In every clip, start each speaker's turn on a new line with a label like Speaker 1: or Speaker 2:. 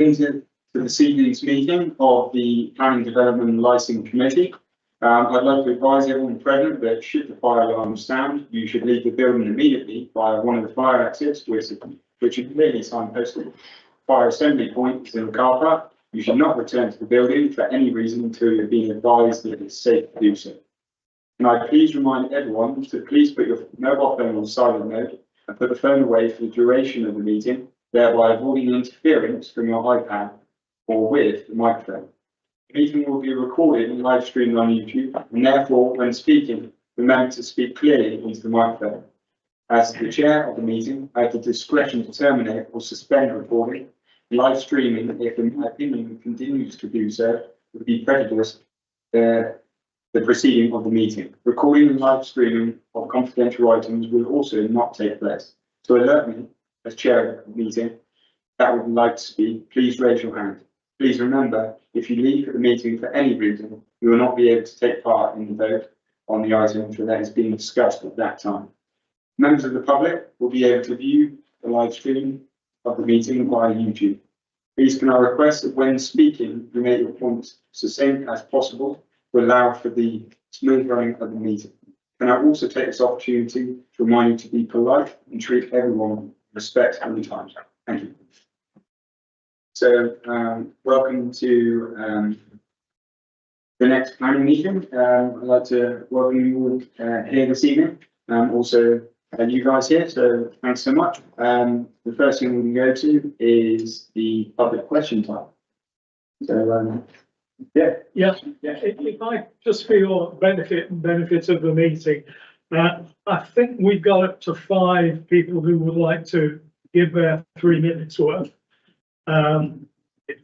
Speaker 1: To this evening's meeting of the Planning Development and Licensing Committee. I'd like to advise everyone present that should the fire alarm sound, you should leave the building immediately via one of the fire exits, which is clearly signposted. Fire assembly point is in the car park. You should not return to the building for any reason until you've been advised that it's safe to do so. Can I please remind everyone to please put your mobile phone on silent mode and put the phone away for the duration of the meeting, thereby avoiding interference from your iPad or with the microphone. The meeting will be recorded and live streamed on YouTube, and therefore, when speaking, remember to speak clearly into the microphone. As the chair of the meeting, I have the discretion to terminate or suspend recording. Live streaming, if in my opinion continues to do so, would be prejudiced the proceeding of the meeting. Recording and live streaming of confidential items will also not take place. To alert me, as chair of the meeting, that would like to speak, please raise your hand. Please remember, if you leave the meeting for any reason, you will not be able to take part in the vote on the item that is being discussed at that time. Members of the public will be able to view the live stream of the meeting via YouTube. Please can I request that when speaking, you make your points succinct as possible to allow for the smooth running of the meeting. Can I also take this opportunity to remind you to be polite and treat everyone with respect and time. Thank you. So, welcome to the next planning meeting. I'd like to welcome you all here this evening. Also, you guys here. So, thanks so much. The first thing we can go to is the public question time. So, yeah.
Speaker 2: If I just for your benefit of the meeting, I think we've got up to 5 people who would like to give their 3 minutes worth.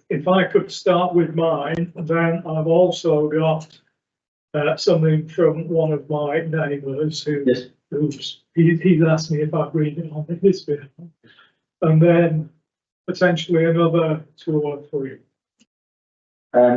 Speaker 2: If I could start with mine, then I've also got something from one of my neighbours he's asked me if I'd read it on his behalf, and then potentially another 2 or 3.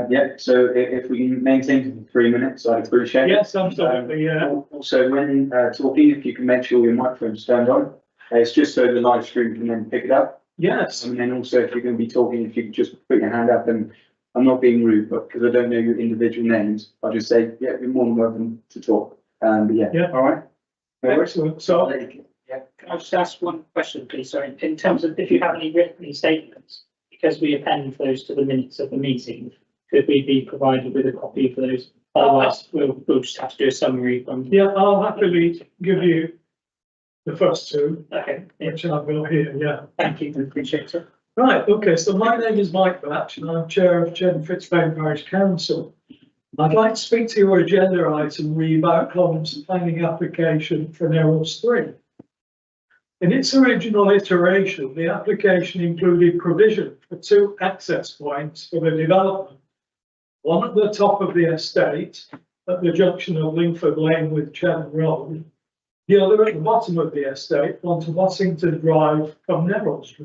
Speaker 1: Yeah, so if we can maintain 3 minutes, I'd appreciate it.
Speaker 2: Yes, absolutely.
Speaker 1: Also, when talking, if you can make sure your microphone's turned on, it's just so the live stream can then pick it up.
Speaker 2: Yes.
Speaker 1: And then also, if you're going to be talking, if you could just put your hand up, and I'm not being rude, but because I don't know your individual names, I'll just say, yeah, you're more than welcome to talk. But yeah, all right.
Speaker 2: Excellent. So,
Speaker 3: yeah, can I just ask one question, please? Sorry, in terms of if you have any written statements, because we append those to the minutes of the meeting, could we be provided with a copy of those? Otherwise, we'll just have to do a summary from.
Speaker 2: yeah, I'll happily give you the first 2,
Speaker 3: Okay,
Speaker 2: which I've got here. Yeah.
Speaker 3: thank you, appreciate it.
Speaker 2: Right. Okay. So my name is Mike Batch, and I'm chair of Chedden Fitzpaine Parish Council. I'd like to speak to your agenda item about Commons planning application for Nerrells 3. In its original iteration, the application included provision for 2 access points for the development. One at the top of the estate, at the junction of Lingford Lane with Chedden Road. The other at the bottom of the estate, onto Bossington Drive from Nerrells.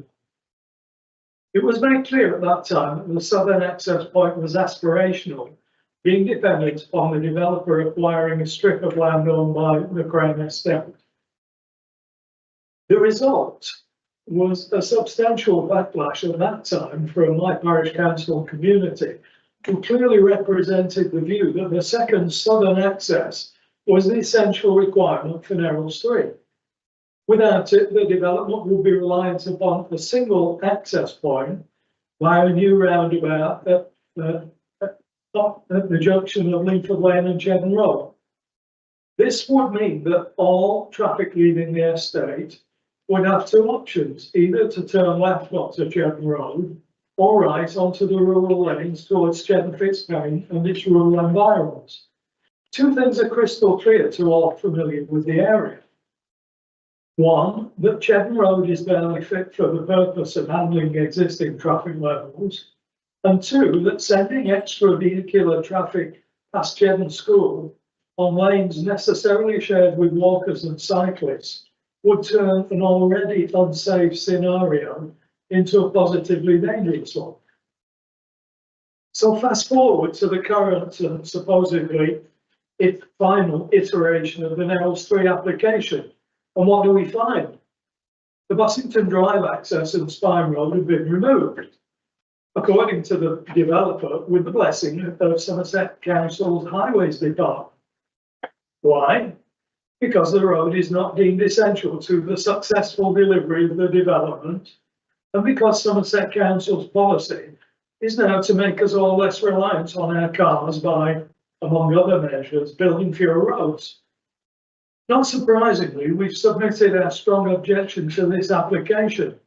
Speaker 2: It was made clear at that time that the southern access point was aspirational, being dependent upon the developer acquiring a strip of land owned by the Crown Estate. The result was a substantial backlash at that time from my parish council community, who clearly represented the view that the second southern access was the essential requirement for Nerrells 3. Without it, the development would be reliant upon a single access point via a new roundabout at the junction of Lingford Lane and Chedden Road. This would mean that all traffic leaving the estate would have 2 options, either to turn left onto Chedden Road or right onto the rural lanes towards Chedden Fitzpaine and its rural environs. 2 things are crystal clear to all familiar with the area. 1, that Chedden Road is barely fit for the purpose of handling existing traffic levels. And 2, that sending extra vehicular traffic past Chedden School on lanes necessarily shared with walkers and cyclists would turn an already unsafe scenario into a positively dangerous one. So fast forward to the current and supposedly final iteration of the Nerrells 3 application. And what do we find? The Bossington Drive access and Spine Road have been removed. according to the developer, with the blessing of Somerset Council's Highways Department. Why? Because the road is not deemed essential to the successful delivery of the development, and because Somerset Council's policy is now to make us all less reliant on our cars by, among other measures, building fewer roads. Not surprisingly, we've submitted our strong objection to this application.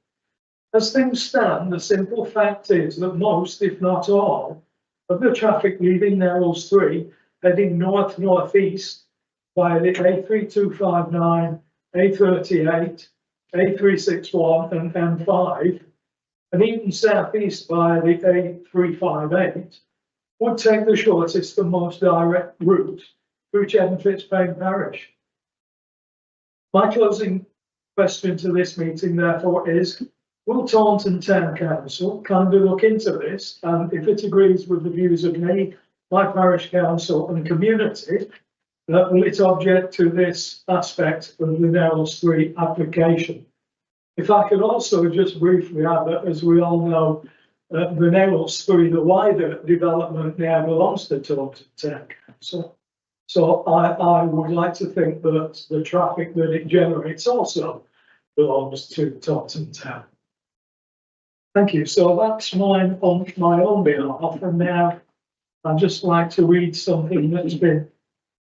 Speaker 2: As things stand, the simple fact is that most, if not all, of the traffic leaving Narrows 3 heading north-northeast via the A3259, A38, A361 and M5, and even southeast via the A358, would take the shortest and most direct route through Chedden Fitzpaine parish. My closing question to this meeting, therefore, is, will Taunton Town Council kindly look into this, and if it agrees with the views of me, my parish council and community, will it object to this aspect of the Narrows 3 application? If I could also just briefly add that, as we all know, the Narrows 3, the wider development now belongs to Taunton Town Council. So I would like to think that the traffic that it generates also belongs to Taunton Town. Thank you. So that's mine on my own behalf. And now I'd just like to read something that's been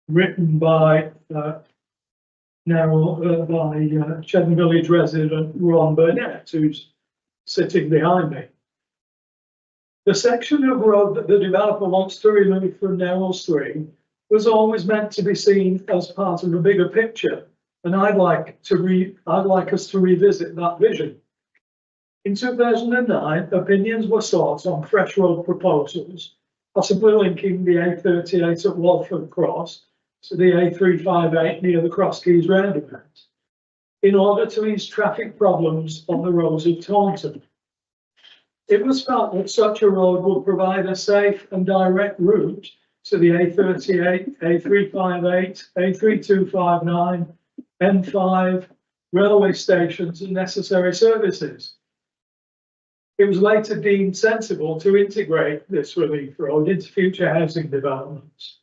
Speaker 2: written by Chedden Village resident Ron Burnett, who's sitting behind me. The section of road that the developer wants to remove from Narrows 3 was always meant to be seen as part of a bigger picture, and I'd like us to revisit that vision. In 2009, opinions were sought on fresh road proposals, possibly linking the A38 at Walford Cross to the A358 near the Cross Keys roundabout, in order to ease traffic problems on the roads of Taunton. It was felt that such a road would provide a safe and direct route to the A38, A358, A3259, M5, railway stations and necessary services. It was later deemed sensible to integrate this relief road into future housing developments.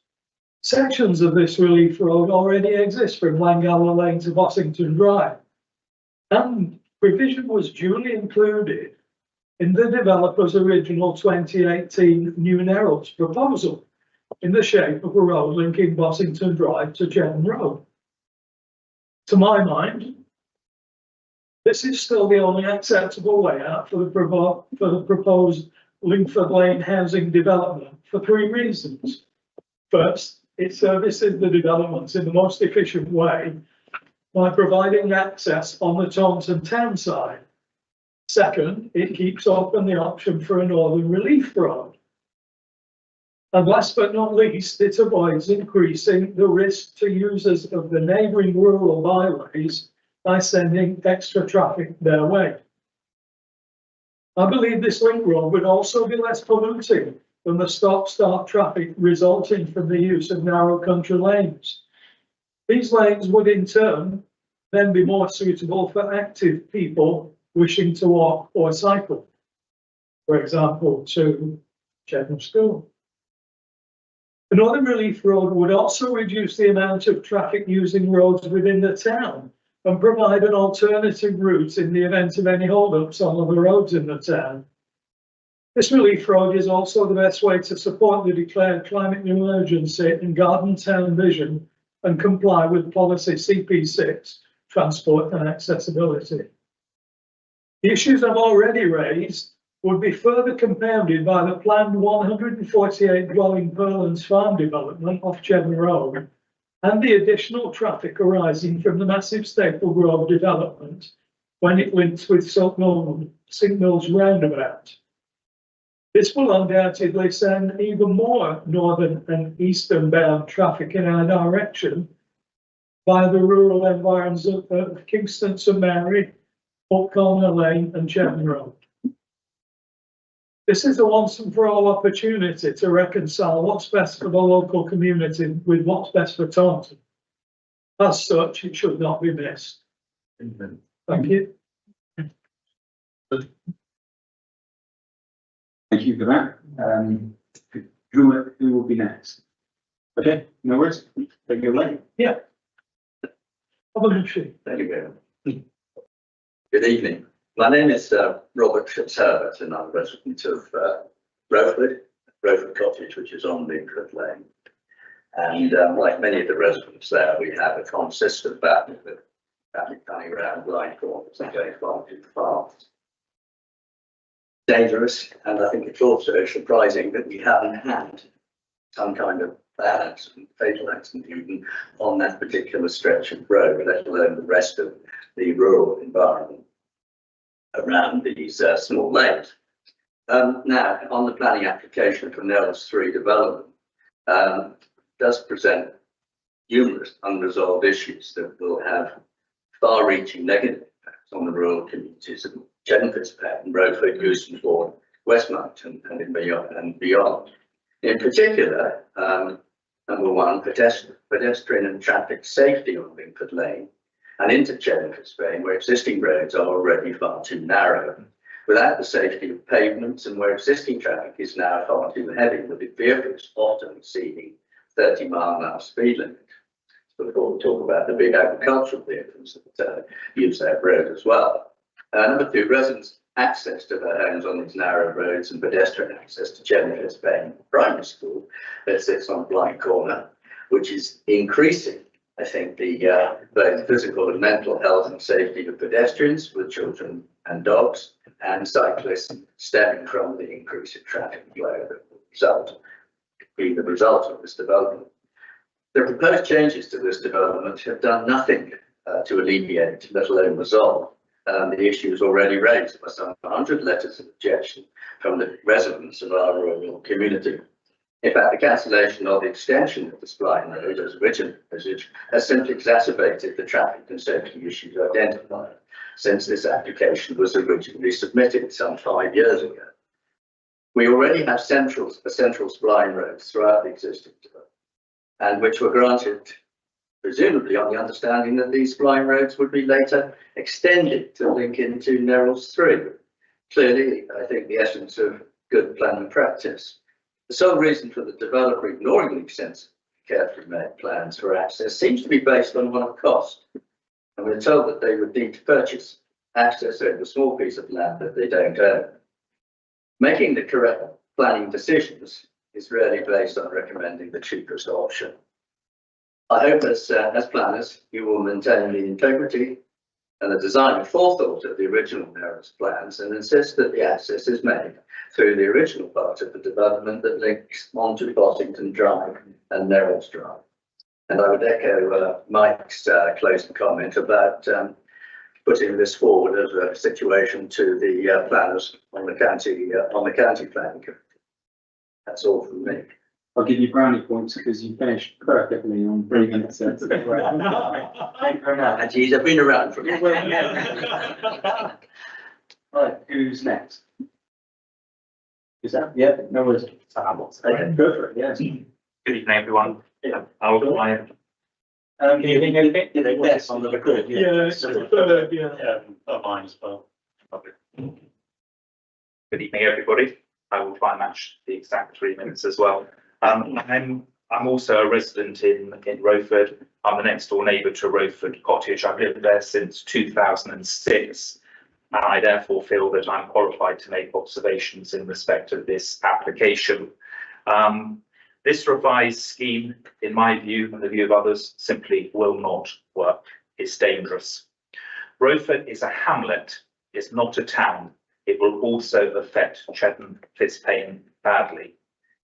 Speaker 2: Sections of this relief road already exist from Langower Lane to Bossington Drive, and provision was duly included in the developer's original 2018 New Narrows proposal, in the shape of a road linking Bossington Drive to Chedden Road. To my mind, this is still the only acceptable way out for the proposed Lingford Lane housing development for 3 reasons. First, it services the developments in the most efficient way by providing access on the Taunton town side. Second, it keeps open the option for a northern relief road. And last but not least, it avoids increasing the risk to users of the neighbouring rural byways by sending extra traffic their way. I believe this link road would also be less polluting than the stop-start traffic resulting from the use of narrow country lanes. These lanes would in turn then be more suitable for active people wishing to walk or cycle, for example, to Chedden School. A northern relief road would also reduce the amount of traffic using roads within the town and provide an alternative route in the event of any hold-ups on other roads in the town. This relief road is also the best way to support the declared climate emergency and Garden Town vision and comply with policy CP6, transport and accessibility. The issues I've already raised would be further compounded by the planned 148 dwelling Perlands farm development off Chedden Road and the additional traffic arising from the massive Staple Grove development when it links with St Mills roundabout. This will undoubtedly send even more northern and eastern bound traffic in our direction via the rural environs of Kingston St Mary, Up Corner Lane and Chedden Road. This is a once and for all opportunity to reconcile what's best for the local community with what's best for Taunton. As such, it should not be missed. Thank you.
Speaker 1: Thank you for that. Who will be next? Okay, no worries. Take it away.
Speaker 4: Thank you very much. Good evening. My name is Robert Fitzherbert, and I'm a resident of Roeford Cottage, which is on Neighbourhood Lane. And like many of the residents there, we have a consistent battle with traffic coming around blind corners and going far too fast. Dangerous, and I think it's also surprising that we haven't had some kind of bad accident, fatal accident even on that particular stretch of road, let alone the rest of the rural environment around these small lanes. Now, on the planning application for Nell's 3 development, does present numerous unresolved issues that will have far-reaching negative impacts on the rural communities of Chettenfitzpain, Roeford, Gooston Ford, Westmoreton, and beyond. In particular, number one, pedestrian and traffic safety on Lingford Lane and into Chettenfitzpain, where existing roads are already far too narrow, without the safety of pavements and where existing traffic is now far too heavy, with vehicles often exceeding 30-mile-an-hour speed limit. Before we talk about the big agricultural vehicles that use that road as well. Number two, residents' access to their homes on these narrow roads and pedestrian access to Chettenfitzpain Primary School that sits on Blind Corner, which is increasing, I think, the both physical and mental health and safety of pedestrians with children and dogs and cyclists stemming from the increase in traffic flow that will be the result of this development. The proposed changes to this development have done nothing to alleviate, let alone resolve, the issues already raised by some 100 letters of objection from the residents of our rural community. In fact, the cancellation of the extension of the Spline Road as originally envisaged has simply exacerbated the traffic and safety issues identified since this application was originally submitted some 5 years ago. We already have central spline roads throughout the existing development, and which were granted presumably on the understanding that these spline roads would be later extended to link into Nerrill's 3. Clearly, I think the essence of good planning practice. The sole reason for the developer ignoring the extensive, carefully made plans for access seems to be based on one of cost, and we're told that they would need to purchase access over a small piece of land that they don't own. Making the correct planning decisions is rarely based on recommending the cheapest option. I hope as planners, you will maintain the integrity and the design and forethought of the original Nerrill's plans and insist that the access is made through the original part of the development that links onto Bossington Drive and Nerrill's Drive. And I would echo Mike's closing comment about putting this forward as a situation to the planners on the county planning committee. That's all from me.
Speaker 1: I'll give you brownie points because you finished perfectly on 3 minutes. Thank you very much.
Speaker 4: Geez, I've been around for a
Speaker 1: Right, who's next? Is that, yeah, no worries. Okay, go for it, yes.
Speaker 5: Good evening, everyone. I'll try.
Speaker 1: Can you hear me okay?
Speaker 5: Yes, on the record.
Speaker 2: Yeah, it's the third, yeah.
Speaker 5: Mine as well. Good evening, everybody. I will try and match the exact 3 minutes as well. I'm also a resident in Roeford. I'm the next door neighbour to Roeford Cottage. I've lived there since 2006, and I therefore feel that I'm qualified to make observations in respect of this application. This revised scheme, in my view and the view of others, simply will not work. It's dangerous. Roeford is a hamlet, it's not a town. It will also affect Chettenfitzpain badly.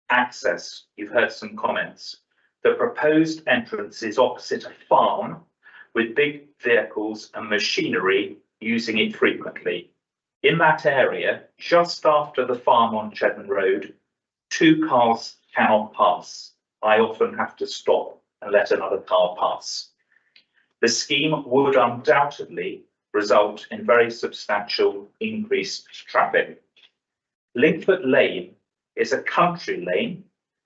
Speaker 5: Access, you've heard some comments. The proposed entrance is opposite a farm with big vehicles and machinery using it frequently. In that area, just after the farm on Cheddon Road, 2 cars cannot pass. I often have to stop and let another car pass. The scheme would undoubtedly result in very substantial increased traffic. Lingford Lane is a country lane.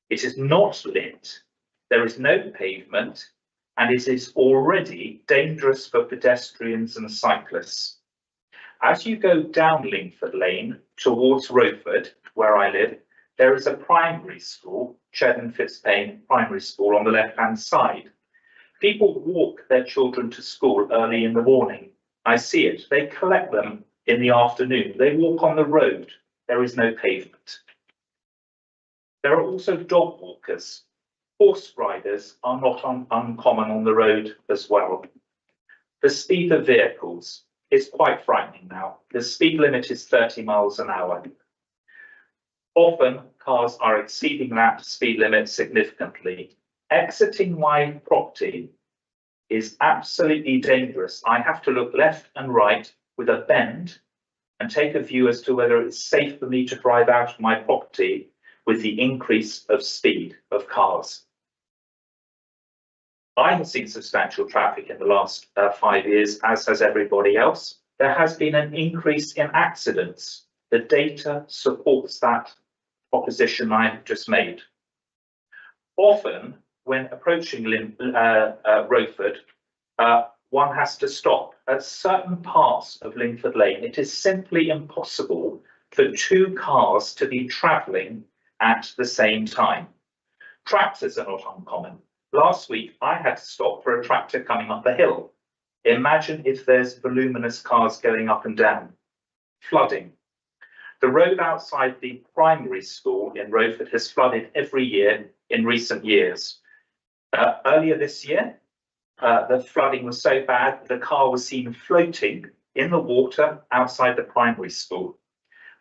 Speaker 5: It is not lit. There is no pavement, and it is already dangerous for pedestrians and cyclists. As you go down Lingford Lane towards Roeford, where I live, there is a primary school, Cheddon Fitzpaine Primary School, on the left-hand side. People walk their children to school early in the morning. I see it. They collect them in the afternoon. They walk on the road. There is no pavement. There are also dog walkers. Horse riders are not uncommon on the road as well. The speed of vehicles is quite frightening now. The speed limit is 30 miles an hour. Often cars are exceeding that speed limit significantly. Exiting my property is absolutely dangerous. I have to look left and right with a bend and take a view as to whether it's safe for me to drive out of my property with the increase of speed of cars. I have seen substantial traffic in the last 5 years, as has everybody else. There has been an increase in accidents. The data supports that proposition I have just made. Often, when approaching Rowford, one has to stop at certain parts of Lingford Lane. It is simply impossible for two cars to be travelling at the same time. Tractors are not uncommon. Last week, I had to stop for a tractor coming up the hill. Imagine if there's voluminous cars going up and down. Flooding. The road outside the primary school in Rowford has flooded every year in recent years. Earlier this year, the flooding was so bad that a car was seen floating in the water outside the primary school.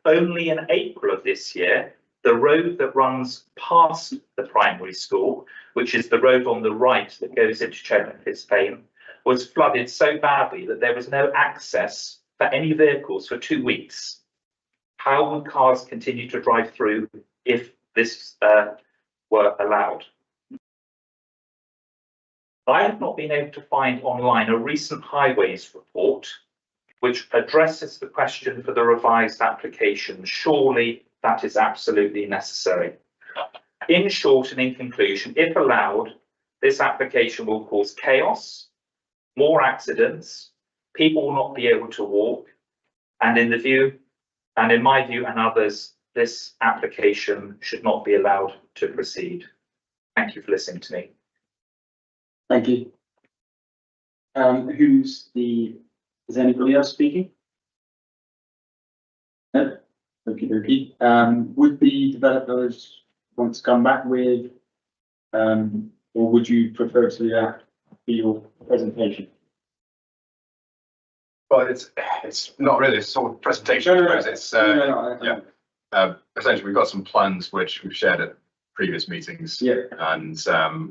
Speaker 5: Only in April of this year, the road that runs past the primary school, which is the road on the right that goes into Cheddon Fitzpaine, was flooded so badly that there was no access for any vehicles for 2 weeks. How would cars continue to drive through if this were allowed? I have not been able to find online a recent highways report which addresses the question for the revised application. Surely that is absolutely necessary. In short and in conclusion, if allowed, this application will cause chaos, more accidents, people will not be able to walk, and in my view and others, this application should not be allowed to proceed. Thank you for listening to me.
Speaker 1: Thank you. Is anybody else speaking? No? Okay. Would the developers want to come back with, or would you prefer to be your presentation?
Speaker 6: Well, it's not really a sort of presentation.
Speaker 1: No.
Speaker 6: It's essentially we've got some plans which we've shared at previous meetings.
Speaker 1: Yeah.
Speaker 6: And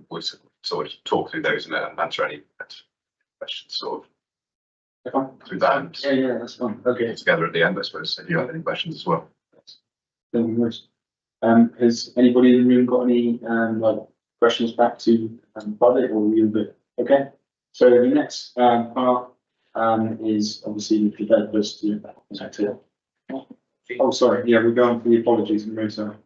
Speaker 6: we'll sort of talk through those and answer any questions sort of through that.
Speaker 1: Yeah, that's fine. Okay.
Speaker 6: Together at the end, I suppose, if you have any questions as well.
Speaker 1: Has anybody in the room got any questions back to Budget, or you good? Okay. So the next part is obviously the developers to. Oh, sorry. Yeah, we're going for the apologies. I'm very sorry.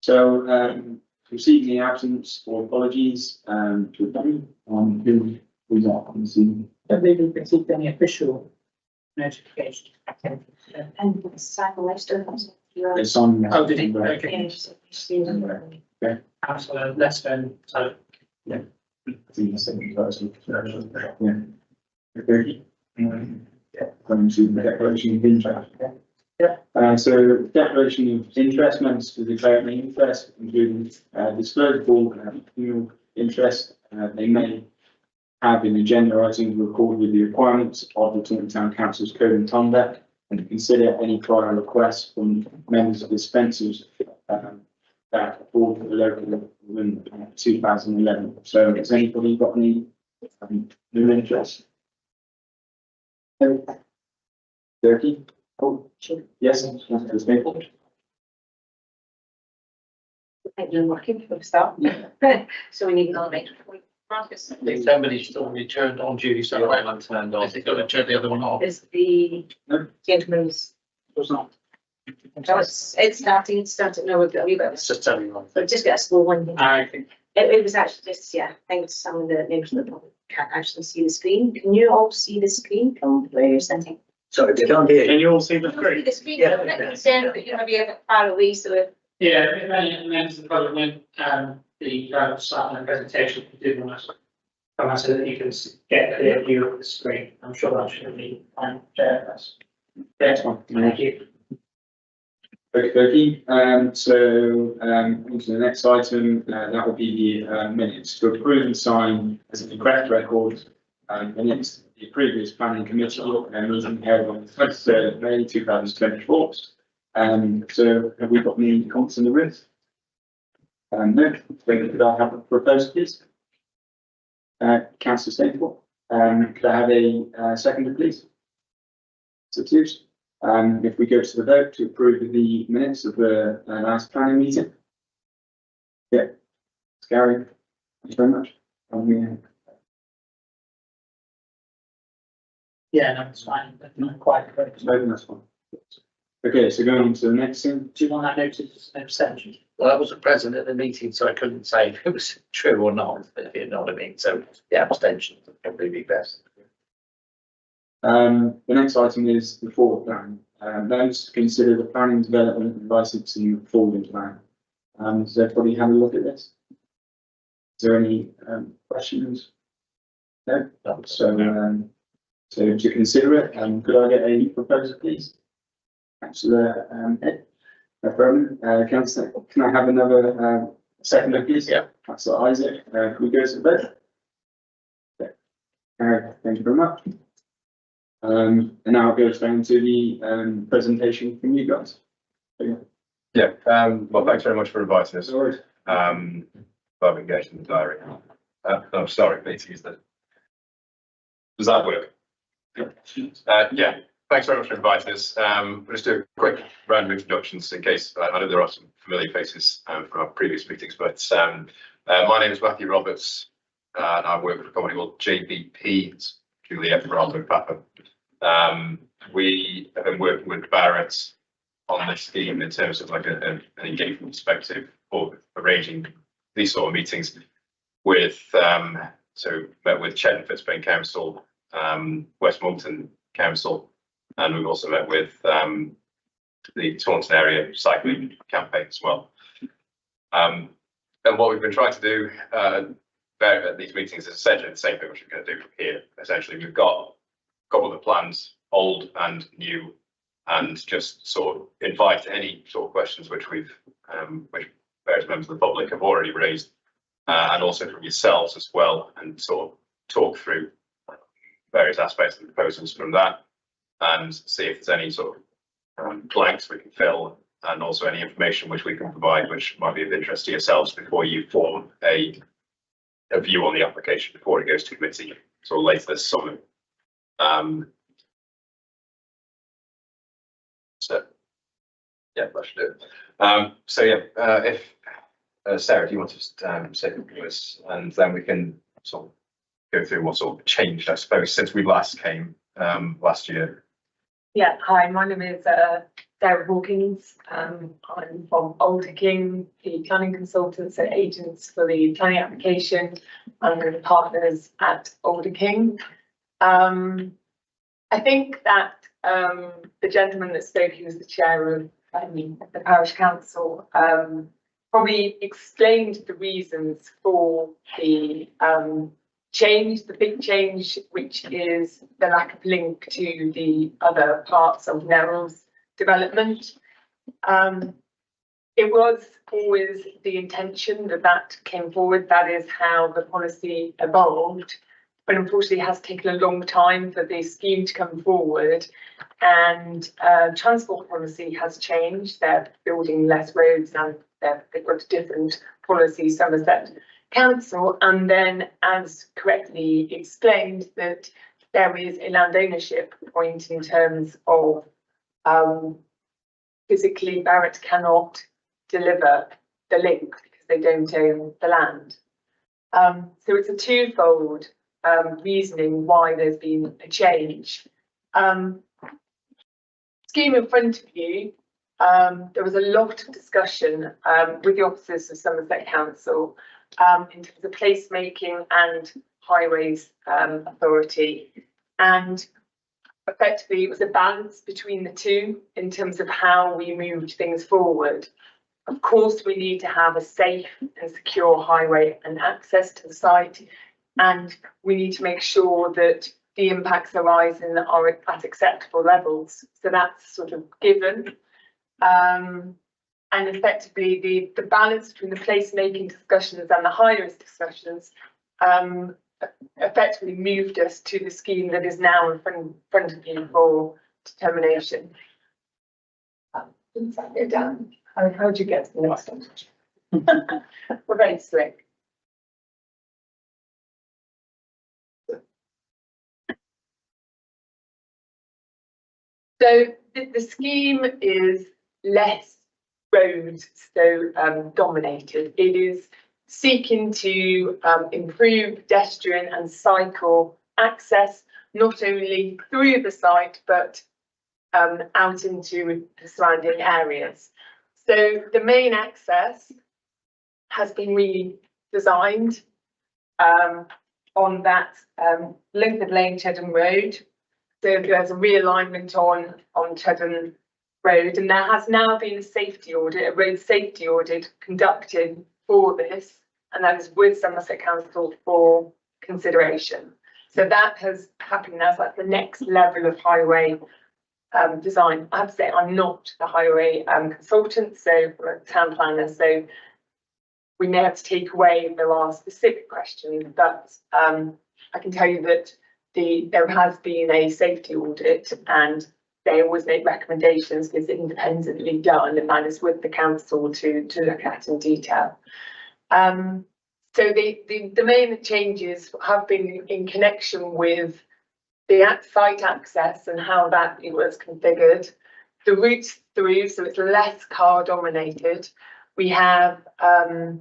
Speaker 1: So receiving the absence or apologies to them on who was not on the scene.
Speaker 3: Have they received any official notification?
Speaker 7: And sign the list of them.
Speaker 1: It's on.
Speaker 3: Oh, did he? Okay.
Speaker 1: Okay.
Speaker 3: Councillor Leicester, so.
Speaker 1: I think the second person. Yeah. Okay. Going to the declaration of interest.
Speaker 3: Yeah.
Speaker 1: So declaration of interest, members to declare any interest, including disclosable communal interest. They may have an agenda item to record with the requirements of the Taunton Town Council's Code and Conduct, and to consider any prior requests from members of dispensers that fall to the local in 2011. So has anybody got any new interest? 30? Oh, sure. Yes, that's me.
Speaker 7: Thank you, working for the start. So we need an elevator. Marcus.
Speaker 8: I think somebody's still returned on duty, so I haven't turned on. I think I'll turn the other one off.
Speaker 7: Is the gentleman's.
Speaker 3: Was not.
Speaker 7: So it's starting, no, we've got
Speaker 8: It's just telling you.
Speaker 7: we've just got a small one.
Speaker 3: I think.
Speaker 7: It was actually just, I think some of the members of the public can't actually see the screen. Can you all see the screen from where you're sitting?
Speaker 4: Sorry, we can't hear you.
Speaker 3: Can you all see the screen?
Speaker 7: The screen,
Speaker 4: Yeah.
Speaker 7: I'm not concerned that you're gonna be able to follow these, so
Speaker 3: Yeah, members of the Parliament, the slide and presentation we did want to come out so that you can get a clear view of the screen. I'm sure that should be fine. That's
Speaker 1: Next one.
Speaker 3: Thank you.
Speaker 1: Okay, on to the next item, that will be the minutes to approve and sign as a correct record. Minutes of the previous planning committee meeting held on the 23rd of May 2024. So have we got any comments in the room? No, could I have a proposal, please? Councillor Stainford, could I have a seconder, please? Substitute. If we go to the vote to approve the minutes of the last planning meeting. Yeah, it's Gary. Thank you very much.
Speaker 3: Yeah, no, it's fine, but not quite correct.
Speaker 1: No, that's fine. Okay, so going on to the next thing.
Speaker 3: Do you want that notice of abstention?
Speaker 8: Well, I wasn't present at the meeting, so I couldn't say if it was true or not, if you know what I mean. So the abstention would probably be best.
Speaker 1: The next item is the forward plan. Those to consider the planning, development and licensing forward plan. Does everybody have a look at this? Is there any questions? No. So to consider it, could I get a proposal, please? Councillor Ed Berman, Councillor, can I have another seconder, please?
Speaker 8: Yeah.
Speaker 1: Councillor Isaac, can we go to the vote? Okay. Thank you very much. And now I'll go down to the presentation from you guys.
Speaker 6: Yeah, well, thanks very much for inviting us.
Speaker 1: No worries.
Speaker 6: I've engaged in the diary. I'm sorry, please use that. Does that work? Yeah, thanks very much for inviting us. We'll just do a quick round of introductions in case I know there are some familiar faces from our previous meetings, but my name is Matthew Roberts and I work for a company called JBP, it's Juliet Bravo Papa. We have been working with Barrett on this scheme in terms of like an engagement perspective for arranging these sort of meetings with so met with Chet and Fitzbane Council, West Moulton Council, and we've also met with the Taunton area cycling campaign as well. And what we've been trying to do at these meetings is essentially the same thing which we're going to do here. Essentially, we've got a couple of the plans, old and new, and just sort of invite any sort of questions which we've which various members of the public have already raised, and also from yourselves as well, and sort of talk through various aspects of the proposals from that, and see if there's any sort of blanks we can fill, and also any information which we can provide which might be of interest to yourselves before you form a view on the application before it goes to committee sort of later this summer. So yeah, that should do it. So yeah, if Sarah, do you want to just say something to us, and then we can sort of go through what sort of changed, I suppose, since we last came last year.
Speaker 9: Yeah, hi, my name is Sarah Hawkins. I'm from Alderking, the planning consultants and agents for the planning application and the partners at Alderking. I think that the gentleman that spoke, who was the chair of the parish council, probably explained the reasons for the change, the big change, which is the lack of link to the other parts of Nerrill's development. It was always the intention that that came forward. That is how the policy evolved, but unfortunately it has taken a long time for the scheme to come forward, and transport policy has changed. They're building less roads and they've got a different policy, Somerset Council, and then, as correctly explained, that there is a land ownership point in terms of physically Barrett cannot deliver the link because they don't own the land. So it's a twofold reasoning why there's been a change. Scheme in front of you, there was a lot of discussion with the officers of Somerset Council in terms of placemaking and highways authority, and effectively it was a balance between the two in terms of how we moved things forward. Of course, we need to have a safe and secure highway and access to the site, and we need to make sure that the impacts arising are at acceptable levels. So that's sort of given. And effectively the balance between the placemaking discussions and the high-risk discussions effectively moved us to the scheme that is now in front of you for determination. Didn't that go down? How'd you get to the next one? We're very slick. So the scheme is less road dominated. It is seeking to improve pedestrian and cycle access, not only through the site, but out into the surrounding areas. So the main access has been redesigned on that Lincoln Lane Cheddar Road. So there's a realignment on Cheddar Road, and there has now been a safety audit, a road safety audit conducted for this, and that is with Somerset Council for consideration. So that has happened now. So that's the next level of highway design. I have to say I'm not the highway consultant, so I'm a town planner, so we may have to take away if there are specific questions, but I can tell you that there has been a safety audit, and they always make recommendations because it's independently done, and that is with the council to look at in detail. So the main changes have been in connection with the site access and how that it was configured, the routes through, so it's less car dominated. We have the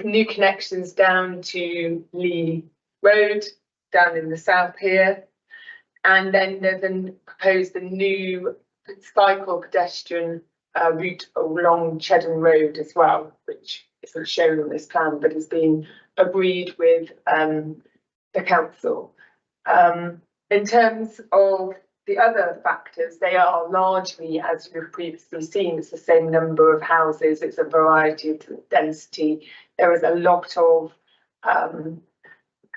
Speaker 9: new connections down to Lee Road, down in the south here. And then there's proposed a new cycle pedestrian route along Cheddar Road as well, which isn't shown on this plan, but has been agreed with the council. In terms of the other factors, they are largely, as you've previously seen, it's the same number of houses, it's a variety of density. There is a lot of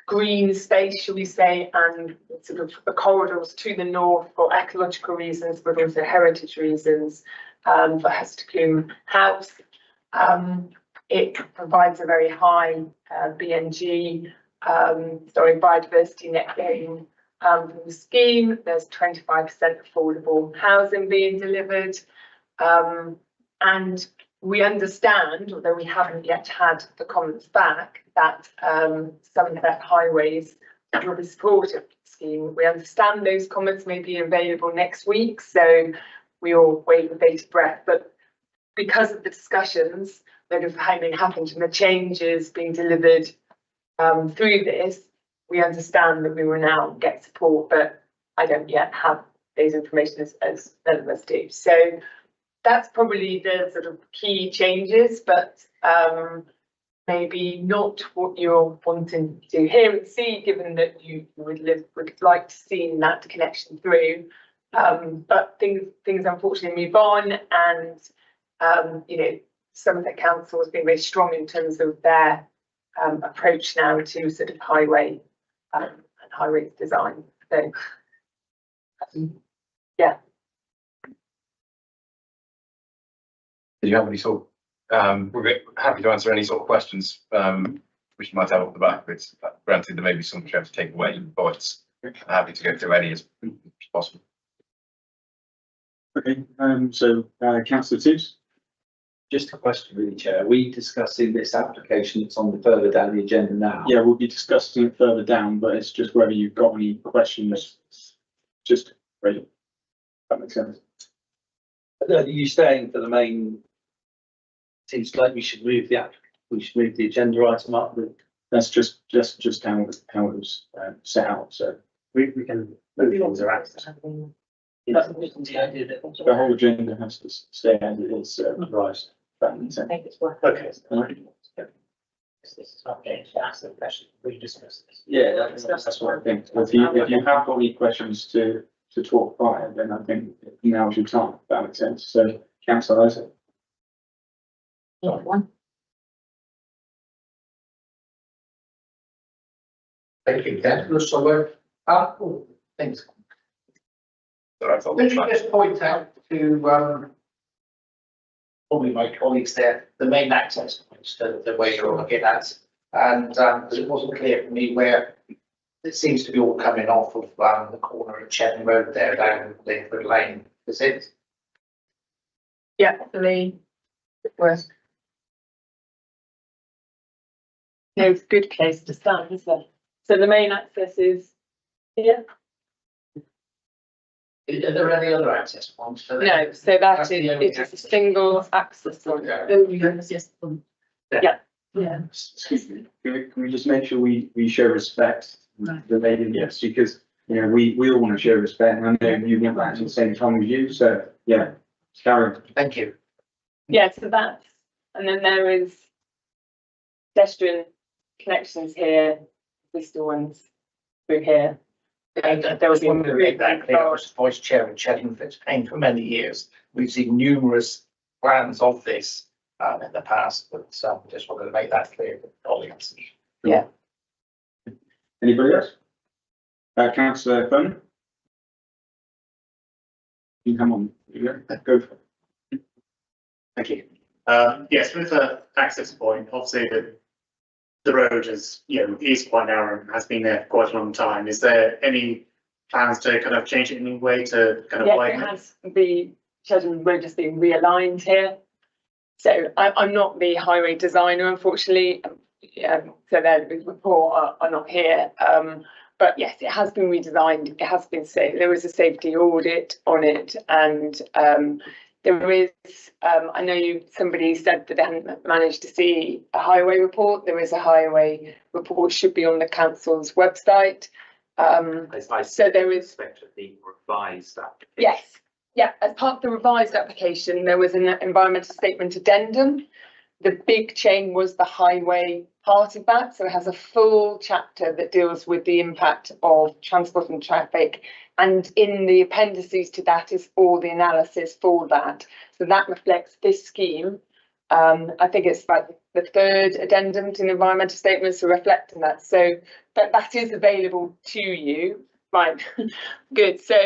Speaker 9: green space, shall we say, and sort of corridors to the north for ecological reasons, but also heritage reasons for Hester Clume House. It provides a very high BNG, biodiversity net gain from the scheme. There's 25% affordable housing being delivered. And we understand, although we haven't yet had the comments back, that Somerset Highways will be supportive of the scheme. We understand those comments may be available next week, so we all wait with bated breath. But because of the discussions that have happened and the changes being delivered through this, we understand that we will now get support, but I don't yet have those information as none of us do. So that's probably the sort of key changes, but maybe not what you're wanting to hear and see, given that you would like to see that connection through. But things unfortunately move on, and you know, some of the council has been very strong in terms of their approach now to sort of highway and highway design. So yeah.
Speaker 6: Do you have any sort of, we're happy to answer any sort of questions which you might have off the back of it. Granted, there may be some which you have to take away, but happy to go through any as possible.
Speaker 1: Okay, so councillor Tibbs.
Speaker 8: Just a question really, Chair. Are we discussing this application that's on the further down the agenda now?
Speaker 1: Yeah, we'll be discussing it further down, but it's just whether you've got any questions. Just ready. That makes sense.
Speaker 8: Are you staying for the main? Seems like we should move the agenda item up.
Speaker 1: That's just how it was set out. So
Speaker 8: We can move things around.
Speaker 1: the whole agenda has to stay as it is.
Speaker 8: Right.
Speaker 1: That makes sense.
Speaker 8: Okay.
Speaker 3: This is not going to ask the question, we discuss this.
Speaker 1: Yeah, that's what I think. If you have got any questions to to talk fire, then I think now's your time, if that makes sense. So, councillor Isaac.
Speaker 7: One.
Speaker 10: Thank you, councillor Solberg. Thanks. Could you just point out to, probably my colleagues there, the main access points, the way you're looking at? And, because it wasn't clear for me where it seems to be all coming off of, the corner of Chetton Road there down Neighbourhood Lane. Is it?
Speaker 9: Yeah, the worst. No good place to start, is there? So the main access is here.
Speaker 10: Are there any other access points? for there?
Speaker 9: No, so that
Speaker 10: That's
Speaker 9: is,
Speaker 10: the only
Speaker 9: it is a
Speaker 10: access.
Speaker 9: single access point.
Speaker 10: Yeah.
Speaker 9: Yeah.
Speaker 1: Excuse me, can we just make sure we show respect to the lady, yes, because, you know, we all want to show respect, and I know you want that at the same time as you, so, yeah, Karen.
Speaker 10: Thank you.
Speaker 9: Yeah, so that's, and then there is pedestrian connections here, existing ones through here.
Speaker 10: And
Speaker 9: There
Speaker 10: I
Speaker 9: will
Speaker 10: was
Speaker 9: be a
Speaker 10: wondering to make that clear, I was vice chair of Chetton Fitzpaine for many years. We've seen numerous plans of this in the past, but just wanted to make that clear for colleagues.
Speaker 9: Yeah.
Speaker 1: Anybody else? Councillor Bowman? You come on, go for it.
Speaker 11: Thank you. Yes, with the access point, obviously the road is, is quite narrow and has been there for quite a long time. Is there any plans to kind of change it in any way to kind of
Speaker 9: Yes,
Speaker 11: widen
Speaker 9: it
Speaker 11: it?
Speaker 9: has, the Chesham Road has been realigned here. So I'm not the highway designer, unfortunately. So the report are not here. But yes, it has been redesigned. It has been safe. There was a safety audit on it, and there is, I know somebody said that they hadn't managed to see a highway report. There is a highway report, should be on the council's website. So there is
Speaker 5: the revised application.
Speaker 9: Yes, yeah, as part of the revised application, there was an environmental statement addendum. The big change was the highway part of that, so it has a full chapter that deals with the impact of transport and traffic. And in the appendices to that is all the analysis for that. So that reflects this scheme. I think it's like the third addendum to the environmental statements are reflecting that. So that is available to you. Right, good. So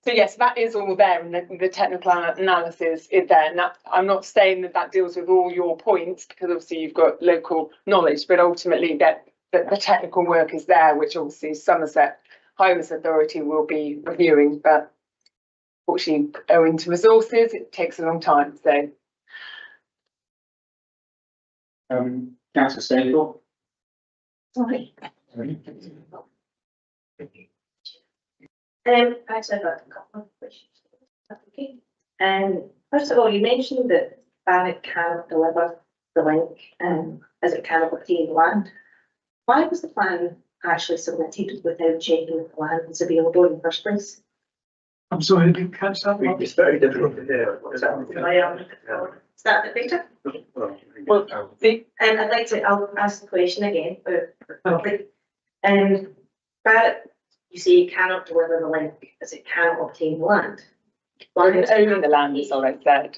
Speaker 9: yes, that is all there, and the technical analysis is there. And I'm not saying that deals with all your points, because obviously you've got local knowledge, but ultimately that the technical work is there, which obviously Somerset Highways Authority will be reviewing. But fortunately, owing to resources, it takes a long time. So,
Speaker 1: Councillor Stapleton?
Speaker 7: Sorry. Actually, I've got a couple of questions. Okay. First of all, you mentioned that Barrett cannot deliver the link as it cannot obtain the land. Why was the plan actually submitted without checking if the land was available in the first place?
Speaker 2: I'm sorry, I didn't catch that one.
Speaker 4: It's very difficult to hear.
Speaker 7: Is that a bit better?
Speaker 9: well,
Speaker 7: I'd like to, I'll ask the question again, quickly. Barrett, you say you cannot deliver the link as it cannot obtain the land.
Speaker 9: it doesn't own the land, is all I said.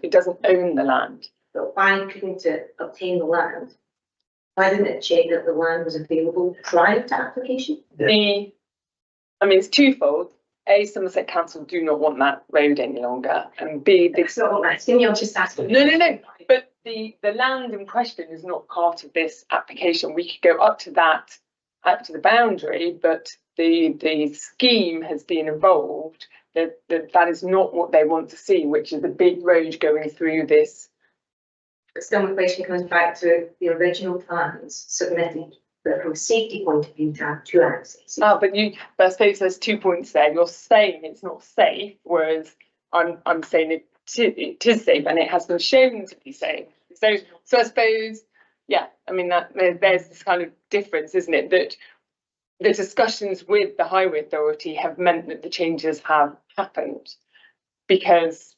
Speaker 9: It doesn't own the land.
Speaker 7: But why couldn't it obtain the land? Why didn't it check that the land was available prior to application?
Speaker 9: It's twofold. A, Somerset Council do not want that road any longer, and B,
Speaker 7: That's not what I'm asking, you're just asking.
Speaker 9: No. But the land in question is not part of this application. We could go up to the boundary, but the scheme has been evolved. That is not what they want to see, which is a big road going through this.
Speaker 7: But still, my question comes back to the original plans submitted, but from a safety point of view, to have two accesses.
Speaker 9: Oh, but I suppose there's 2 points there. You're saying it's not safe, whereas I'm saying it is safe, and it has been shown to be safe. So I suppose, yeah, there's this kind of difference, isn't it? That the discussions with the Highway Authority have meant that the changes have happened, because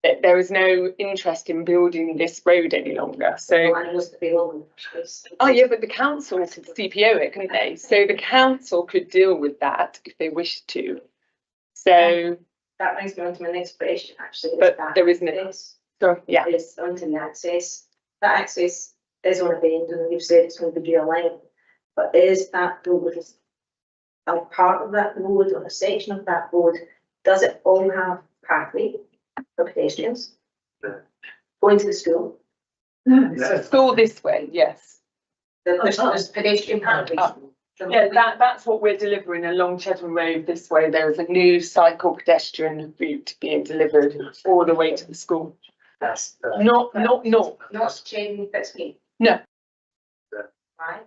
Speaker 9: there is no interest in building this road any longer, so.
Speaker 7: Land was available in the first place.
Speaker 9: Oh, yeah, but the council could CPO it, couldn't they? So the council could deal with that if they wished to. So,
Speaker 7: That brings me on to my next question, actually.
Speaker 9: but there isn't it.
Speaker 7: Access.
Speaker 9: So, yeah,
Speaker 7: Is onto the access. That access is on a bend, and you've said it's going to be realigned. But is that road, a part of that road or a section of that road, does it all have pathway for pedestrians? Going to the school?
Speaker 9: so school this way, yes.
Speaker 7: There's pedestrian pathways.
Speaker 9: Yeah, that's what we're delivering along Chedham Road this way. There is a new cycle pedestrian route being delivered all the way to the school.
Speaker 10: That's.
Speaker 9: Not.
Speaker 7: Not changing Fitzgate.
Speaker 9: No.
Speaker 7: Right?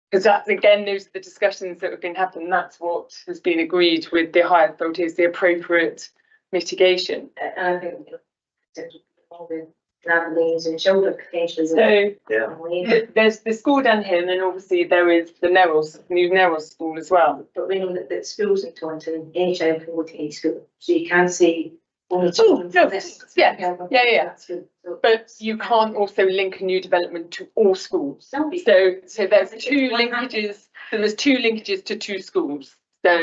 Speaker 9: Because that's, again, those are the discussions that have been happening. That's what has been agreed with the higher authorities, the appropriate mitigation.
Speaker 7: And I think all the lanes and shoulder potentially.
Speaker 9: So
Speaker 10: Yeah.
Speaker 9: there's the school down here, and then obviously there is the new Nerrell school as well.
Speaker 7: But we know that schools in Taunton, any child can go to any school, so you can't say only
Speaker 9: Oh,
Speaker 7: children
Speaker 9: no,
Speaker 7: from this.
Speaker 9: yeah.
Speaker 7: So
Speaker 9: But you can't also link a new development to all schools.
Speaker 7: some
Speaker 9: So there's two linkages. So there's two linkages to two schools. So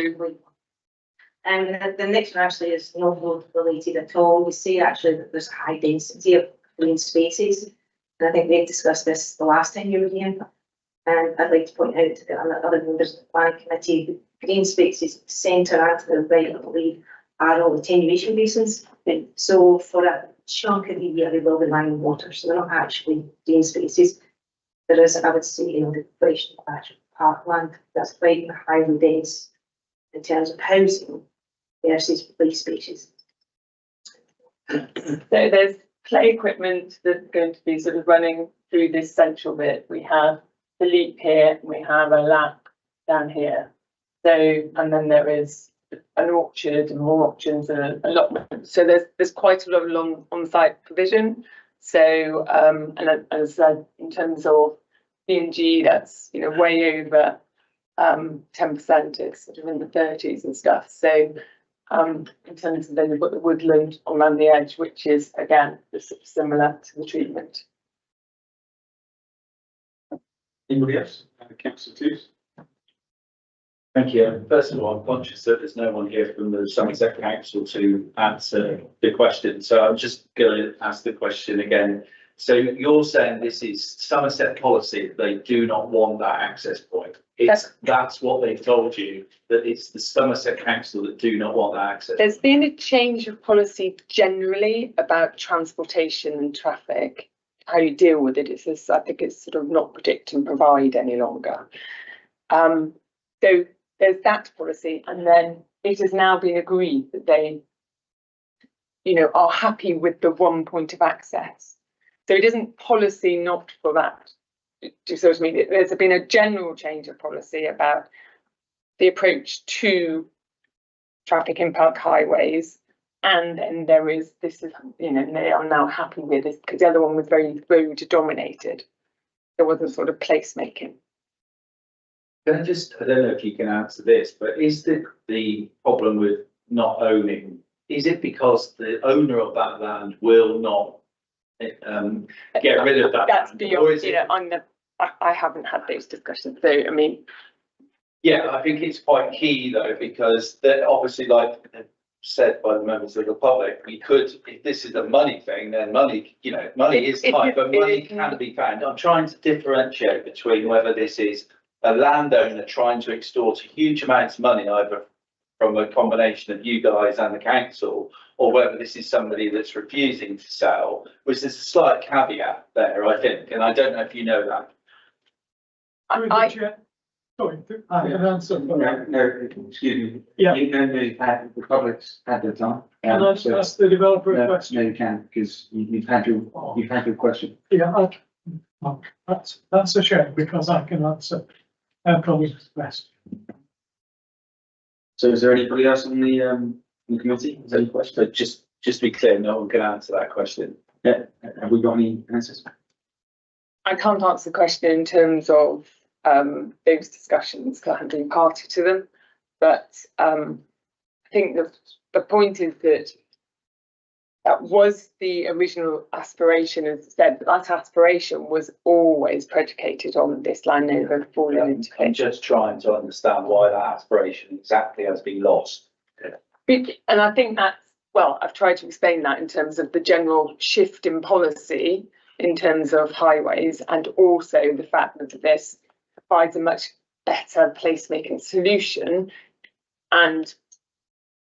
Speaker 7: And the next one actually is not road related at all. We see actually that there's a high density of green spaces. And I think we discussed this the last time you were here. And I'd like to point out to the other members of the planning committee, the green spaces centre and to the right, I believe, are all attenuation basins. So for a chunk of the year, they will be lying water. So they're not actually green spaces. There is, I would say, the question of actual parkland that's quite highly dense in terms of housing versus play spaces.
Speaker 9: So there's play equipment that's going to be sort of running through this central bit. We have the leap here, and we have a lap down here. So, and then there is an orchard and more orchards and an allotment. So there's quite a lot of long on-site provision. So, and as I said, in terms of B&G, that's, you know, way over 10%. It's sort of in the 30s and stuff. So, in terms of then you've got the woodland around the edge, which is again similar to the treatment.
Speaker 1: Anybody else? Councillor Clews?
Speaker 8: Thank you. First of all, I'm conscious that there's no one here from the Somerset Council to answer the question. So I'm just going to ask the question again. So you're saying this is Somerset policy, they do not want that access point. That's what they've told you, that it's the Somerset Council that do not want that access.
Speaker 9: There's been a change of policy generally about transportation and traffic, how you deal with it. It's I think it's sort of not predict and provide any longer. So there's that policy, and then it has now been agreed that they, you know, are happy with the one point of access. So it isn't policy not for that. Do you see what I mean? There's been a general change of policy about the approach to traffic impact highways, and then there is this is, you know, they are now happy with this because the other one was very road dominated. There wasn't sort of placemaking.
Speaker 8: Can I don't know if you can answer this, but is the problem with not owning, is it because the owner of that land will not get rid of that?
Speaker 9: That's
Speaker 8: land,
Speaker 9: beyond,
Speaker 8: or is
Speaker 9: you
Speaker 8: it?
Speaker 9: know, I haven't had those discussions. So, I mean,
Speaker 8: Yeah, I think it's quite key though, because they're obviously, like said by the members of the public, we could, if this is a money thing, then money, you know, money is tight, but money can be found. I'm trying to differentiate between whether this is a landowner trying to extort huge amounts of money, either from a combination of you guys and the council, or whether this is somebody that's refusing to sell, which is a slight caveat there, I think, and I don't know if you know that.
Speaker 2: Sorry, I can answer.
Speaker 1: No, excuse me.
Speaker 2: Yeah.
Speaker 1: You know, the public's had their time.
Speaker 2: Can I
Speaker 1: So-
Speaker 2: ask the developer a
Speaker 1: No,
Speaker 2: question?
Speaker 1: no, you can, because you've had your question.
Speaker 2: Yeah, that's a shame because I can answer our colleague's question.
Speaker 1: So is there anybody else on the committee? Is there any questions?
Speaker 8: So just to be clear, no one can answer that question.
Speaker 1: Yeah, have we got any answers?
Speaker 9: I can't answer the question in terms of those discussions because I haven't been party to them. But I think the point is that That was the original aspiration, as I said, but that aspiration was always predicated on this landowner falling into
Speaker 8: I'm
Speaker 9: it.
Speaker 8: just trying to understand why that aspiration exactly has been lost.
Speaker 9: And I think that's, well, I've tried to explain that in terms of the general shift in policy in terms of highways, and also the fact that this provides a much better placemaking solution. And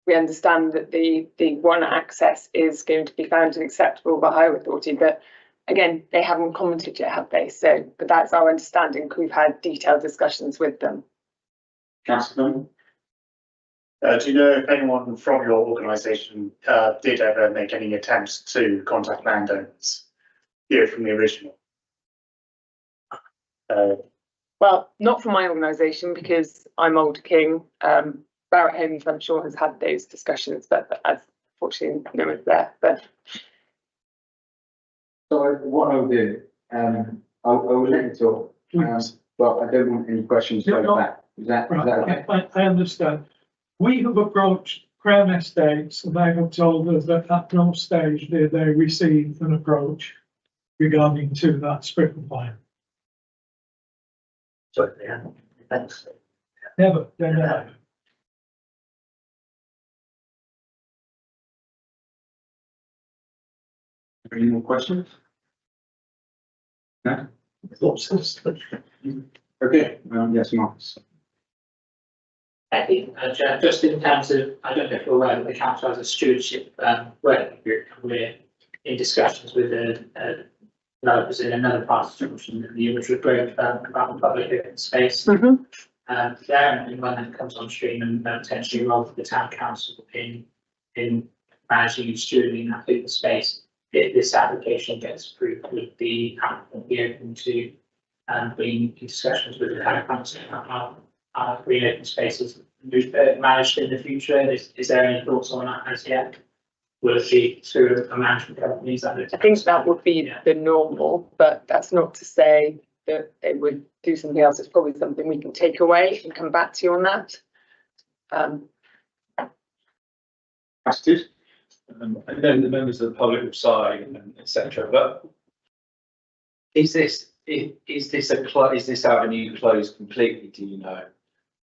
Speaker 9: we understand that the one access is going to be found acceptable by Highway Authority, but again, they haven't commented yet, have they? So, but that's our understanding. We've had detailed discussions with them.
Speaker 1: Councillor,
Speaker 11: Do you know if anyone from your organisation did ever make any attempts to contact landowners? From the original.
Speaker 9: Well, not from my organisation because I'm Alder King. Barrett Homes, I'm sure, has had those discussions, but as fortunately no one's there. But
Speaker 1: so what I'll do, I will let you talk, but I don't want any questions to go back. Is that okay?
Speaker 2: I understand. We have approached Crown Estates and they have told us that at no stage did they receive an approach regarding to that strip of land.
Speaker 4: So, yeah, thanks.
Speaker 2: Never, they never.
Speaker 1: Any more questions? No? Okay, yes, Marcus.
Speaker 3: I think, just in terms of, I don't know if you're aware, but the council has a stewardship working group. We're in discussions with developers in another part of the solution, the Neighbourhood Development Public Open Space. There, and when that comes on stream, and potentially role for the town council in managing and stewarding that open space. If this application gets approved, would the applicant be open to being in discussions with the town council about how green open spaces managed in the future? Is there any thoughts on that as yet? Will it be through a management company?
Speaker 9: I think that would be the normal, but that's not to say that they would do something else. It's probably something we can take away and come back to you on that.
Speaker 8: I know the members of the public will sign and etc. But is this avenue closed completely? Do you know?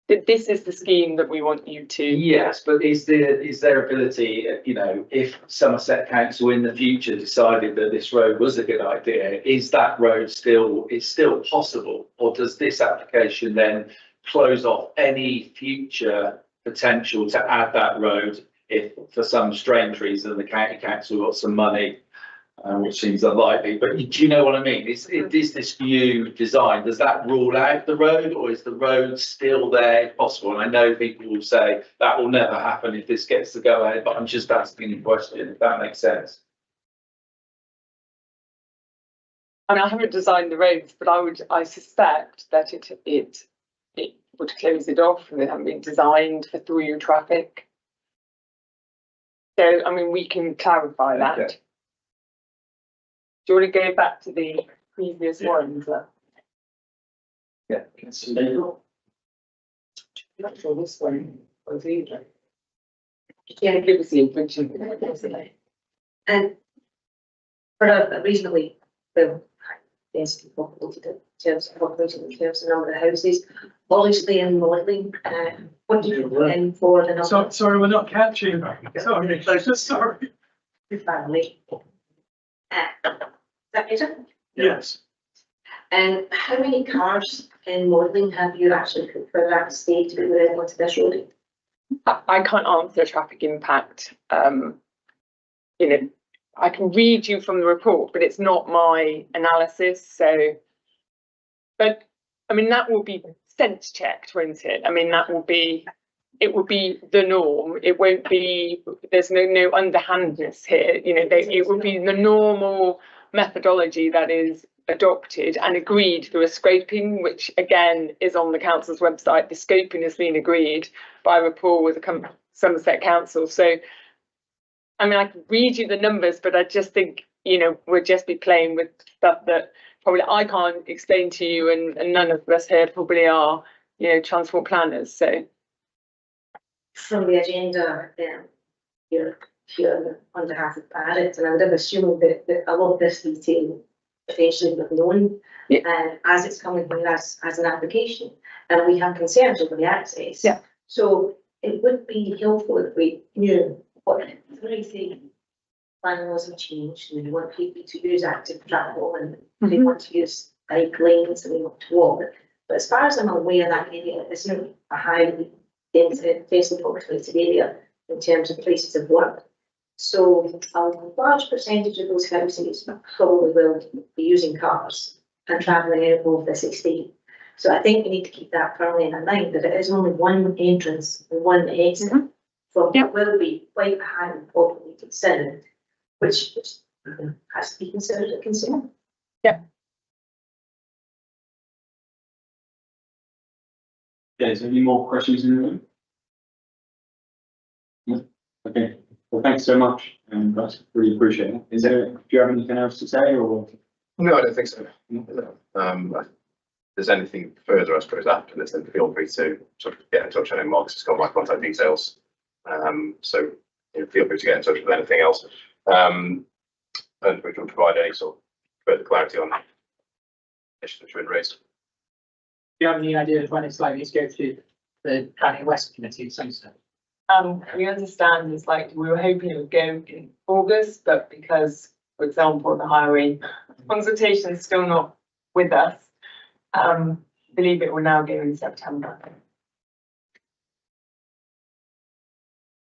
Speaker 9: This is the scheme that we want you to.
Speaker 8: Yes, but is there ability, if Somerset Council in the future decided that this road was a good idea, is that road still possible, or does this application then close off any future potential to add that road if for some strange reason the county council got some money, which seems unlikely? But do you know what I mean? Is this new design, does that rule out the road, or is the road still there if possible? And I know people will say that will never happen if this gets to go ahead, but I'm just asking a question, if that makes sense.
Speaker 9: I mean, I haven't designed the roads, but I suspect that it would close it off, and they haven't been designed for through traffic. So, I mean, we can clarify that.
Speaker 8: Okay.
Speaker 9: Do you want to go back to the previous ones?
Speaker 8: Yeah.
Speaker 9: I'm not sure this one was either.
Speaker 7: Yeah.
Speaker 9: Give us the original.
Speaker 7: And for a reasonably well density populated in terms of population, in terms of number of houses, obviously in Morley, what did you put in for the number?
Speaker 2: Sorry, we're not catching. Sorry, sorry.
Speaker 7: Family. Is that better?
Speaker 2: Yes.
Speaker 7: And how many cars in modelling have you actually put for that state to be within onto this road?
Speaker 9: I can't answer traffic impact. I can read you from the report, but it's not my analysis. So, but I mean, that will be sense checked, won't it? I mean, it will be the norm. It won't be, there's no underhandness here. It will be the normal methodology that is adopted and agreed through a scoping, which again is on the council's website. The scoping has been agreed by rapport with the Somerset Council. So, I mean, I can read you the numbers, but I just think, we'll just be playing with stuff that probably I can't explain to you, and none of us here probably are, transport planners. So
Speaker 7: From the agenda, then, your here on behalf of parents, and I would have assumed that a lot of this detail potentially would have known. As it's coming through as an application, and we have concerns over the access.
Speaker 9: Yeah.
Speaker 7: So it would be helpful if we knew what three things planning laws have changed, and we want people to use active travel, and they want to use bike lanes, and they want to walk. But as far as I'm aware, that area isn't a highly densely populated area in terms of places of work. So a large percentage of those houses probably will be using cars and travelling out of this estate. So I think we need to keep that firmly in mind, that it is only one entrance and one exit from what will be quite a highly populated centre, which has to be considered a concern.
Speaker 1: Yeah, is there any more questions in the room? No? Okay, well, thanks so much, guys, really appreciate it. Do you have anything else to say, or?
Speaker 6: No, I don't think so. If there's anything further, I suppose, after this, then feel free to sort of get in touch. I know Mark's has got my contact details. So feel free to get in touch with anything else. And we can provide any sort of further clarity on that issue that's been raised.
Speaker 3: Do you have any idea of when it's likely to go through the Planning West Committee at some stage?
Speaker 9: We understand it's like, we were hoping it would go in August, but because, for example, the highway consultation is still not with us, believe it will now go in September.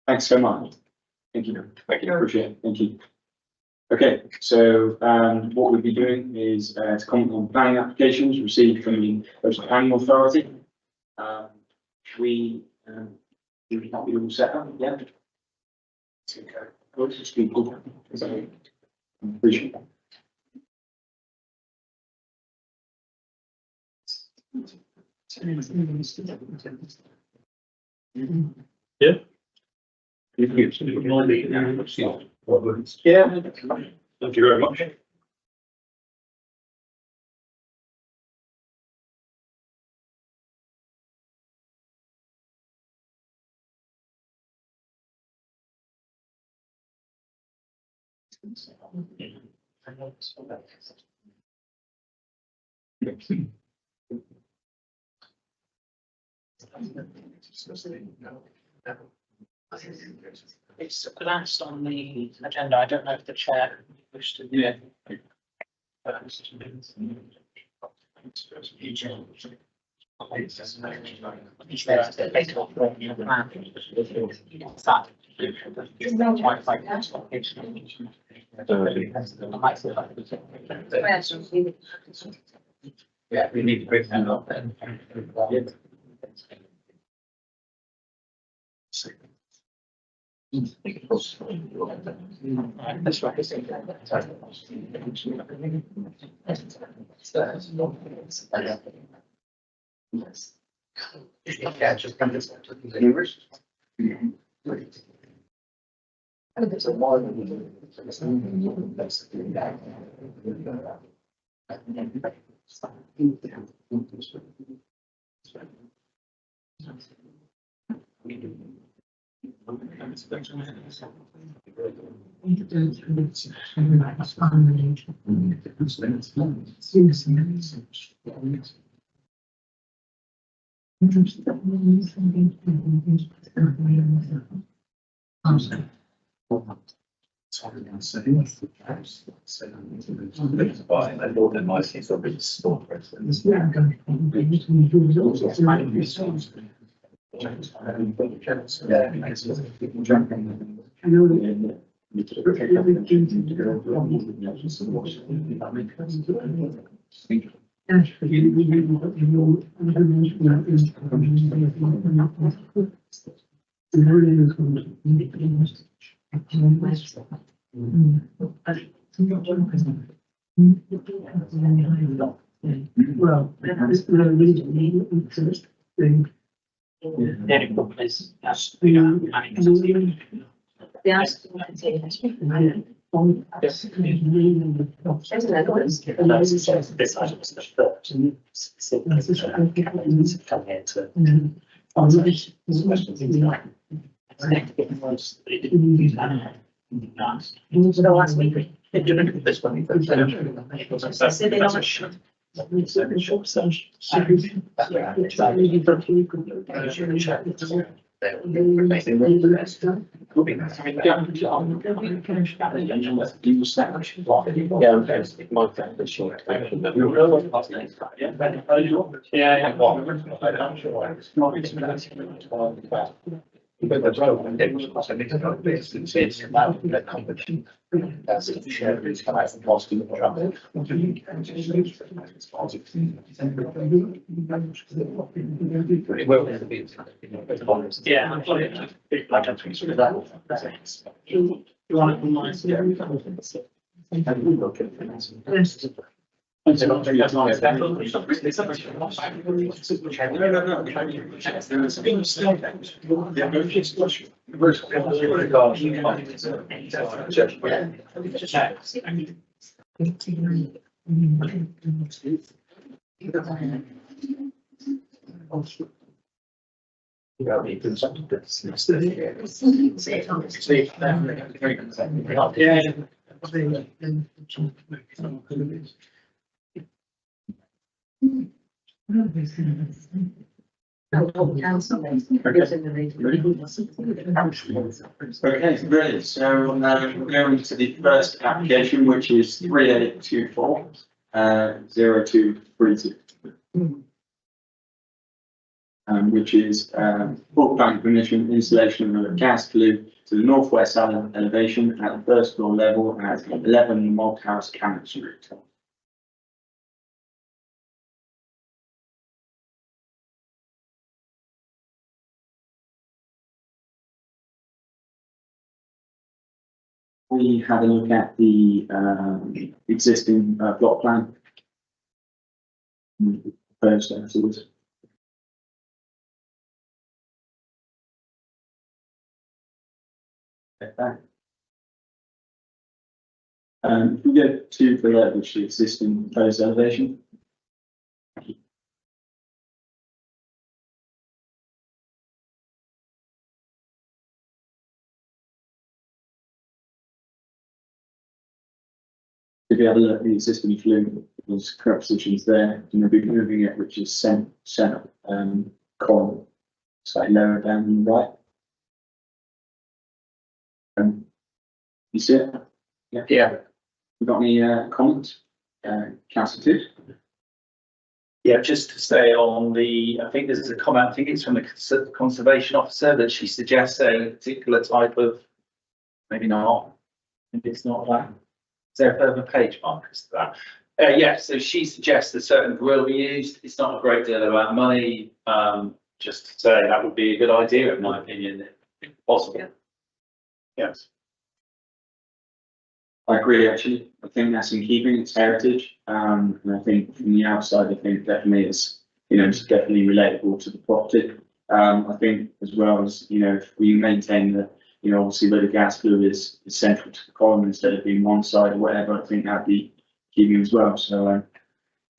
Speaker 1: Thanks so much. Thank you.
Speaker 6: Thank you.
Speaker 1: Appreciate it. Thank you. Okay, so what we'll be doing is to comment on planning applications received from the Coastal Planning Authority. We all set up, yeah. Appreciate it.
Speaker 2: Yeah.
Speaker 1: Yeah.
Speaker 2: Thank you very much.
Speaker 3: It's last on the agenda. I don't know if the chair wished to do it.
Speaker 8: Yeah, we need to bring that up then.
Speaker 3: That's right.
Speaker 8: Yeah, just come this to the universe. And there's a lot of
Speaker 2: Well, it's really interesting.
Speaker 3: The only problem is that's we don't have planning.
Speaker 7: The answer to that is
Speaker 3: This item is the third. Specifically, come here to.
Speaker 7: The last week.
Speaker 10: This one.
Speaker 7: So they don't-
Speaker 3: Yeah. I've got it. You want it from mine?
Speaker 7: Council.
Speaker 1: Okay, brilliant. So we're going to the first application, which is 3824 0232. Which is full planning permission installation of a gas flue to the northwest elevation at the first floor level at 11 Malthouse Cannon Street. We had a look at the existing block plan. First, afterwards. If we go to the left, which is the existing proposed elevation. If you have a look at the existing flue, there's correct positions there, and we'll be moving it, which is center column, slightly lower down on the right. You see it?
Speaker 8: Yeah.
Speaker 1: We got any comments? Councillor Tibbs?
Speaker 8: Yeah, just to say on the, I think there's a comment, I think it's from the conservation officer that she suggests a particular type of, maybe not, maybe it's not that. Is there a further page markers to that? Yeah, so she suggests a certain grill be used. It's not a great deal about money. Just to say that would be a good idea, in my opinion, if possible. Yes.
Speaker 1: I agree, actually. I think that's in keeping its heritage. And I think from the outside, I think definitely it's, it's definitely relatable to the property. I think as well as, if we maintain that, obviously where the gas flue is central to the column instead of being one side or whatever, I think that'd be keeping as well. So,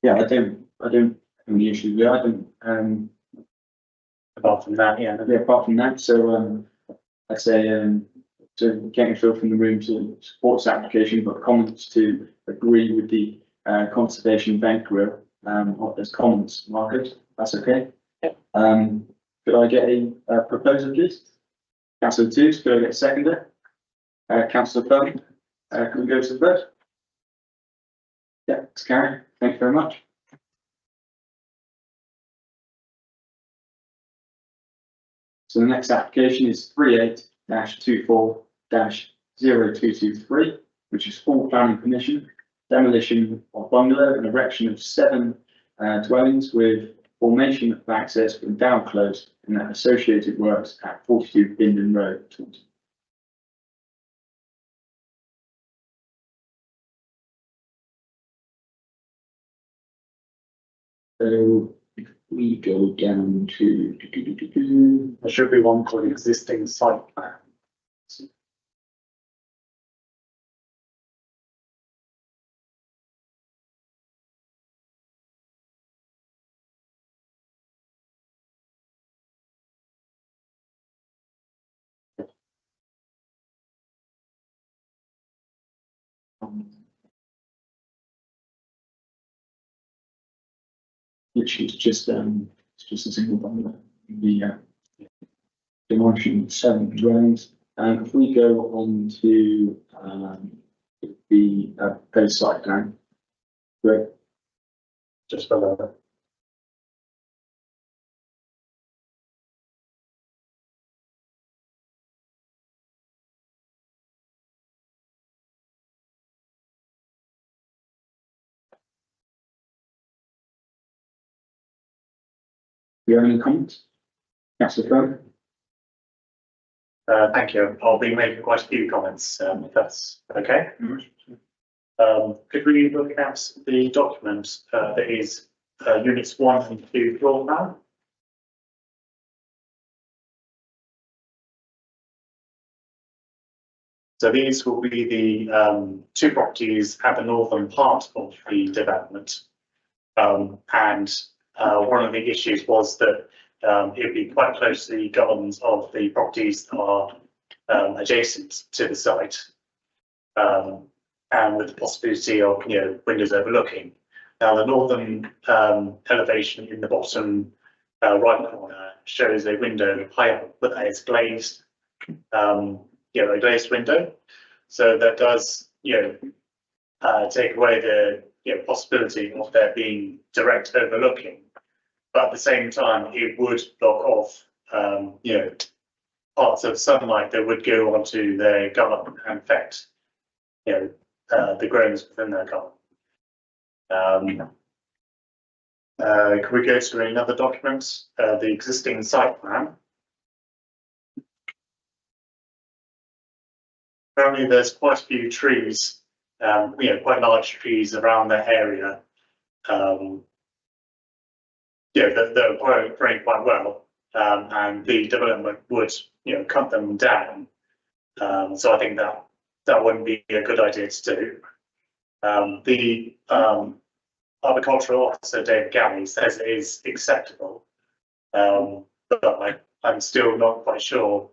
Speaker 1: yeah, I don't have any issues with it. I don't,
Speaker 3: Apart from that, yeah.
Speaker 1: yeah, apart from that, so, I'd say, to getting a feel from the room to support this application, but comments to agree with the conservation bank grill as comments, Margaret, that's okay?
Speaker 3: Yep.
Speaker 1: Could I get a proposal, please? Councillor Toots, could I get a seconder? Councillor Bowden, can we go to the vote? Yeah, it's carried. Thank you very much. So the next application is 38-24-0223, which is full planning permission, demolition of bungalow and erection of 7 dwellings with formation of access from down close and associated works at 42 Binden Road. So if we go down to
Speaker 11: There should be one called existing site plan.
Speaker 1: which is just it's just a single bundle. The demolition 7 dwellings. And if we go on to the base site plan, great.
Speaker 11: Just below that.
Speaker 1: Do you have any comments? Councillor Fern?
Speaker 11: Thank you. I'll be making quite a few comments, if that's okay. Could we look at the document that is units 1 and 2 floor plan? So these will be the 2 properties at the northern part of the development. And one of the issues was that it would be quite close to the gardens of the properties that are adjacent to the site. And with the possibility of, windows overlooking. Now, the northern elevation in the bottom right corner shows a window high up, but that is glazed, a glazed window. So that does, take away the possibility of there being direct overlooking. But at the same time, it would block off, parts of sunlight that would go onto their garden and affect, the growers within their garden. Can we go to another document, the existing site plan? Apparently there's quite a few trees, quite large trees around the area. That are growing quite well, and the development would, cut them down. So I think that wouldn't be a good idea to do. The agricultural officer, David Galley, says it is acceptable, but I'm still not quite sure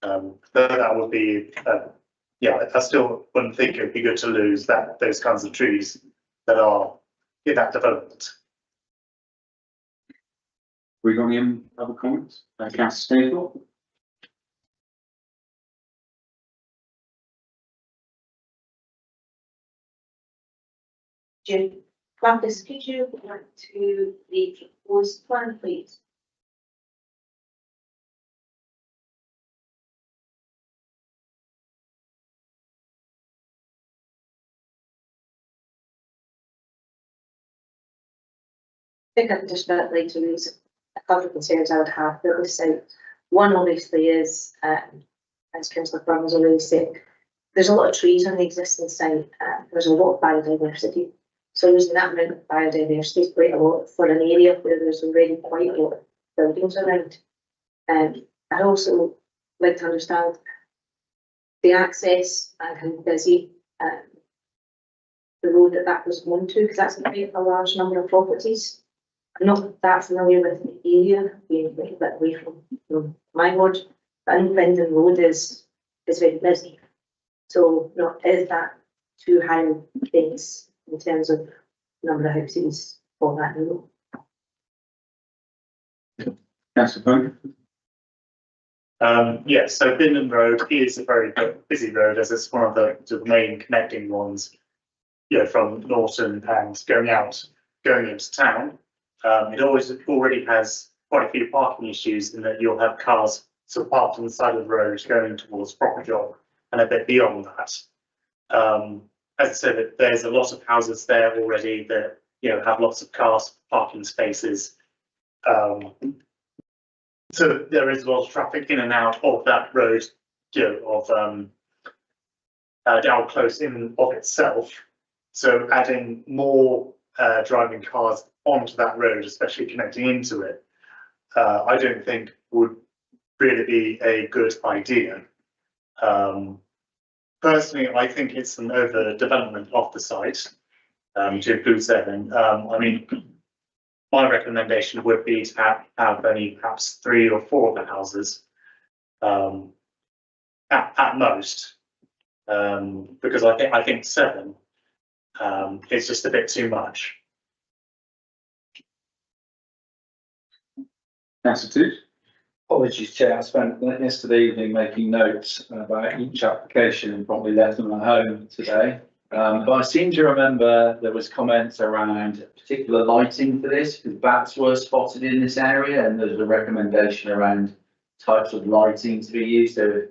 Speaker 11: that would be. I still wouldn't think it would be good to lose those kinds of trees that are in that development.
Speaker 1: We got any other comments? Councillor Stapleton?
Speaker 7: Jim, Marcus, could you go back to the proposed plan, please? I think I can just about like to raise a couple of concerns I would have for this site. One obviously is, as Councillor Burns already said, there's a lot of trees on the existing site. There's a lot of biodiversity. So losing that amount of biodiversity is quite a lot for an area where there's already quite a lot of buildings around. I'd also like to understand the access and how busy the road that was going to, because that's quite a large number of properties. I'm not that familiar with the area, being a little bit away from my ward, but I know Bendon Road is very busy. So, is that too high things in terms of number of houses for that road?
Speaker 1: Councillor Pone?
Speaker 11: Yes, so Bindon Road is a very busy road, as it's one of the main connecting ones, from Norton and going into town. It already has quite a few parking issues in that you'll have cars sort of parked on the side of the road going towards proper job and a bit beyond that. As I said, there's a lot of houses there already that have lots of cars parking spaces. So there is a lot of traffic in and out of that road, down close in of itself. So adding more driving cars onto that road, especially connecting into it, I don't think would really be a good idea. Personally, I think it's an overdevelopment of the site to include 7. I mean, my recommendation would be to have only perhaps 3 or 4 of the houses at most. Because I think 7 is just a bit too much.
Speaker 1: Councillor Toots?
Speaker 8: Apologies, Chair. I spent yesterday evening making notes about each application and probably left them at home today. But I seem to remember there was comments around particular lighting for this, because bats were spotted in this area, and there's a recommendation around types of lighting to be used. So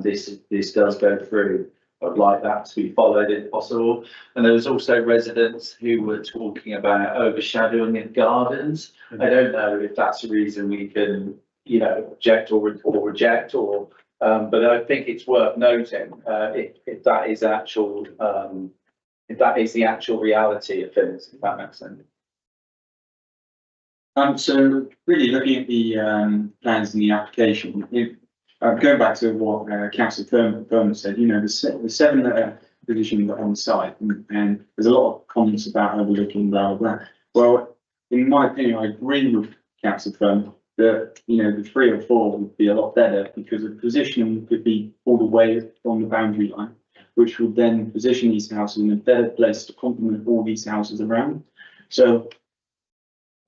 Speaker 8: if this does go through, I'd like that to be followed if possible. And there was also residents who were talking about overshadowing of gardens. I don't know if that's a reason we can, object or reject, or but I think it's worth noting if that is actual, if that is the actual reality of things, if that makes sense.
Speaker 1: So really looking at the plans in the application, going back to what Councillor Thurman said, the 7 that are positioned on site, and there's a lot of comments about overlooking blah blah blah. Well, in my opinion, I agree with Councillor Thurman that the 3 or 4 would be a lot better, because the positioning could be all the way on the boundary line, which would then position these houses in a better place to complement all these houses around. So,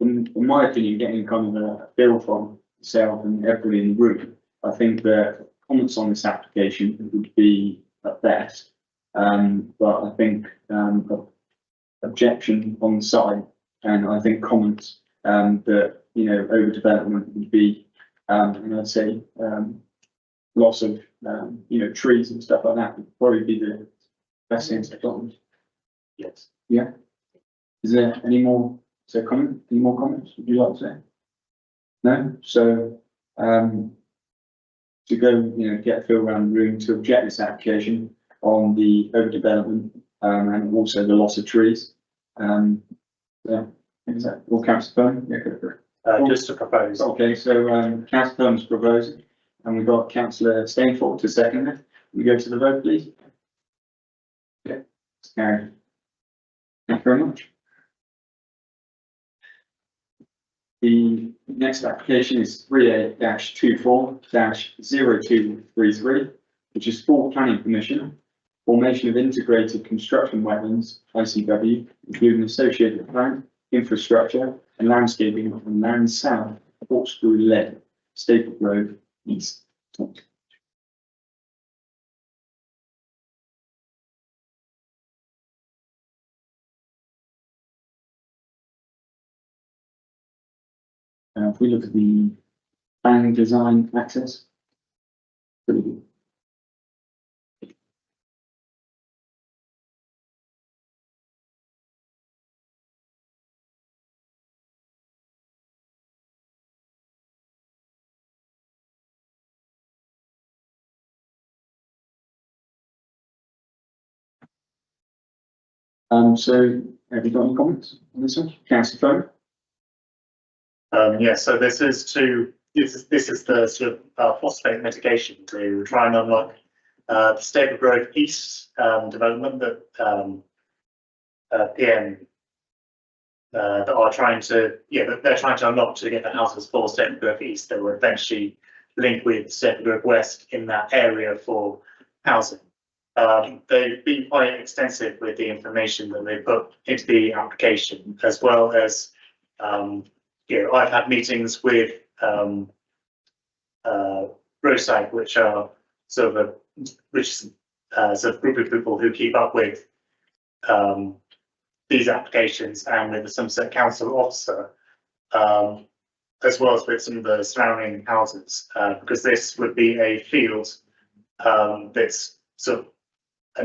Speaker 1: in my opinion, getting kind of a feel from yourself and everybody in the room, I think the comments on this application would be at best, but I think objection on site, and I think comments that overdevelopment would be, and I'd say loss of trees and stuff like that would probably be the best things to comment.
Speaker 11: Yes.
Speaker 1: Yeah. Is there any more? Any more comments? Would you like to say? No. So to go, get a feel around the room to object this application on the overdevelopment and also the loss of trees. Yeah. Is that all, Councillor Byrne? Yeah, go for it.
Speaker 11: Just to propose.
Speaker 1: Okay, so Councillor Byrne's proposing, and we've got Councillor Stainford to second it. We go to the vote, please. Yeah, it's carried. Thank you very much. The next application is 38-24-0233, which is for planning permission, formation of integrated construction wetlands, ICW, including associated plan, infrastructure and landscaping on land south, Corkscrew Lane, Staple Road, East. If we look at the planning design access, pretty good. So have you got any comments on this one? Councillor Foe?
Speaker 11: Yeah, so this is the sort of phosphate mitigation to try and unlock the Staple Grove East development that PM that are trying to, they're trying to unlock to get the houses for Staple Grove East that will eventually link with Staple Grove West in that area for housing. They've been quite extensive with the information that they put into the application, as well as I've had meetings with ROSAG, which are sort of a group of people who keep up with these applications, and with the Somerset Council officer, as well as with some of the surrounding houses, because this would be a field that's sort of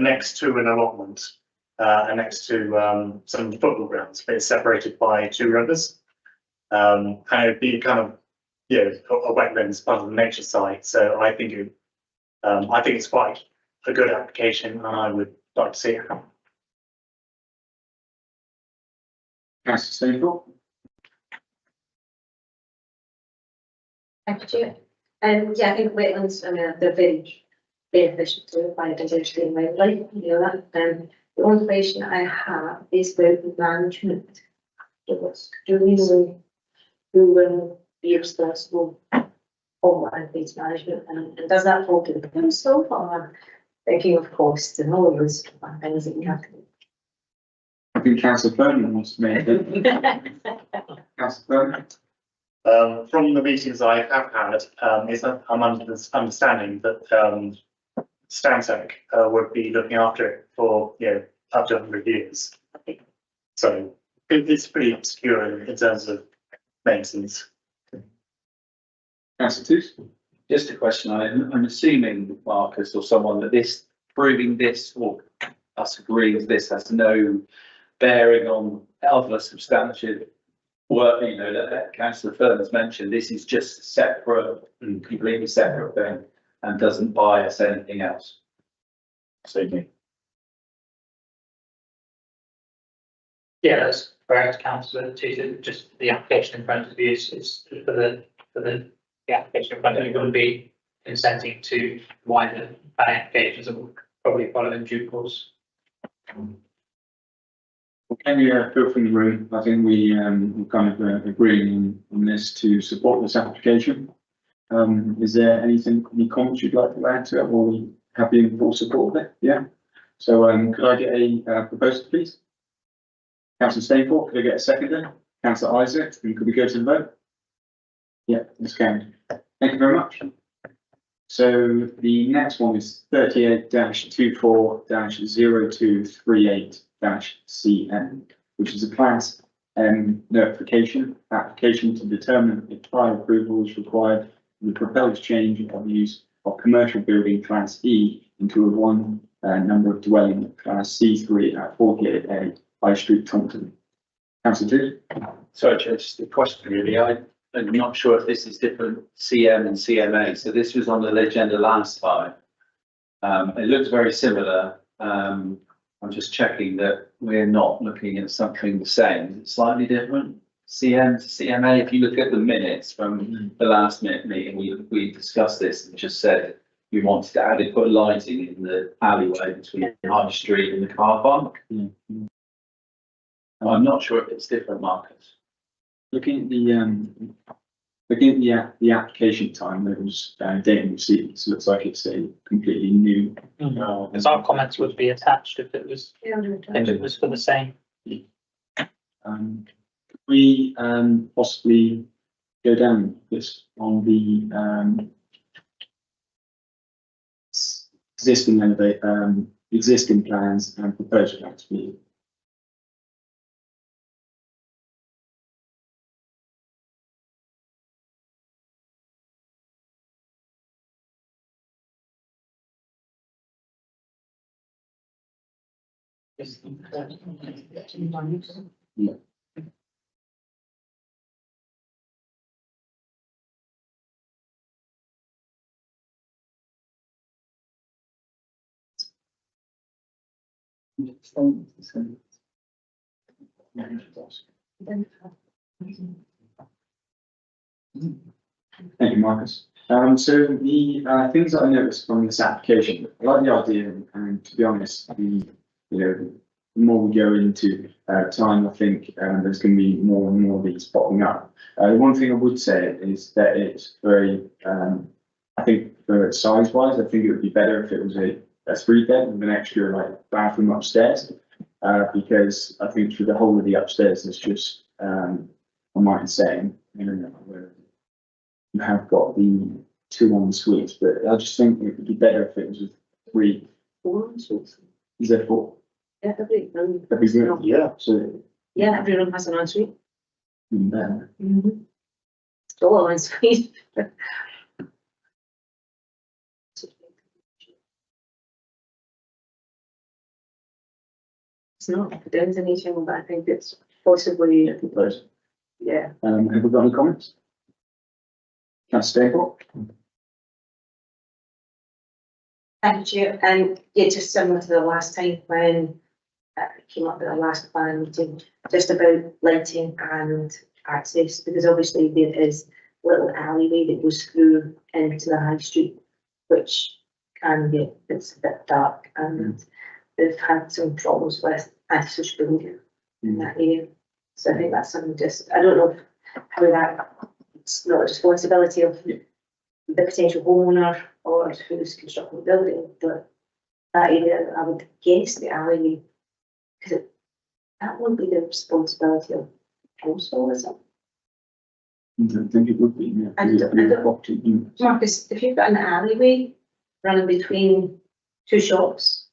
Speaker 11: next to an allotment, and next to some football grounds, but it's separated by 2 rivers. And it'd be kind of, a wetlands part of the nature site. So I think it's quite a good application, and I would like to see it happen.
Speaker 1: Councillor Stainford?
Speaker 7: Thank you, Chair. Yeah, I think wetlands, they're very beneficial to biodiversity and wildlife, that. The only question I have is about the management. Do we know who will be responsible for wetlands management, and does that fall to the council, or thinking of costs and all those things that we have to do.
Speaker 1: I think Councillor Burnham wants to make it. Councillor Burnham?
Speaker 11: From the meetings I have had, is that I'm under this understanding that, Stantec, would be looking after it for, up to 100 years. So it's pretty secure in terms of maintenance.
Speaker 1: Councillor Toots?
Speaker 8: Just a question, I'm assuming, Marcus, or someone, that this, proving this, or us agreeing with this has no bearing on other substantive work, that councillor Fern has mentioned. This is just a separate, completely separate thing and doesn't bias anything else.
Speaker 3: Yeah, that's correct, councillor. Just the application in front of you is for the application in front of you will be consenting to wider planning applications that will probably follow in due course.
Speaker 1: Can you feel from the room? I think we we're kind of agreeing on this to support this application. Is there anything, any comments you'd like to add to it, or we happy in full support of it? Yeah. So could I get a proposal, please? Councillor Stainport, could I get a seconder? Councillor Isaac, and could we go to the vote? Yeah, it's carried. Thank you very much. So the next one is 38-24-0238-CN, which is a class notification application to determine if prior approval is required for the proposed change of use of commercial building class E into a one number of dwelling class C3 at 48A High Street, Taunton. Councillor Toots?
Speaker 8: Sorry, Chair, just a question really. I'm not sure if this is different CM and CMA. So this was on the agenda last time. It looks very similar. I'm just checking that we're not looking at something the same. Is it slightly different? CM to CMA, if you look at the minutes from the last meeting, we discussed this and just said we wanted to put lighting in the alleyway between High Street and the car park. I'm not sure if it's different, Marcus.
Speaker 1: Looking at the application time that was dating receipts, looks like it's a completely new.
Speaker 3: Because our comments would be attached if it was for the same.
Speaker 1: We possibly go down this on the existing plans and proposed plans, please. Yeah. Thank you, Marcus. So the things that I noticed from this application, I like the idea, and to be honest, the more we go into time, I think there's going to be more and more of these popping up. The one thing I would say is that it's very, I think for size wise, I think it would be better if it was a 3-bed with an extra like bathroom upstairs, because I think for the whole of the upstairs, it's just, I'm right in saying, you have got the 2 en suites, but I just think it would be better if it was a 3.
Speaker 7: 4 en suites.
Speaker 1: Is there 4?
Speaker 7: Yeah, every room.
Speaker 1: Every room, yeah. So
Speaker 7: Yeah, every room has an ensuite.
Speaker 1: even better.
Speaker 7: It's all ensuite. It's not down anything, but I think it's possibly, yeah.
Speaker 1: Have we got any comments? Councillor Staple?
Speaker 7: Thank you, and yeah, just similar to the last time when it came up at the last plan meeting, just about lighting and access, because obviously there is a little alleyway that goes through into the high street, which can get, it's a bit dark, and they've had some problems with antisocial behaviour in that area. So I think that's something just, I don't know how that, it's not a responsibility of the potential homeowner or who's constructing the building, but that area, I would guess the alleyway, because that won't be the responsibility of council, is it?
Speaker 1: I don't think it would be, yeah.
Speaker 7: I don't- Marcus, if you've got an alleyway running between two shops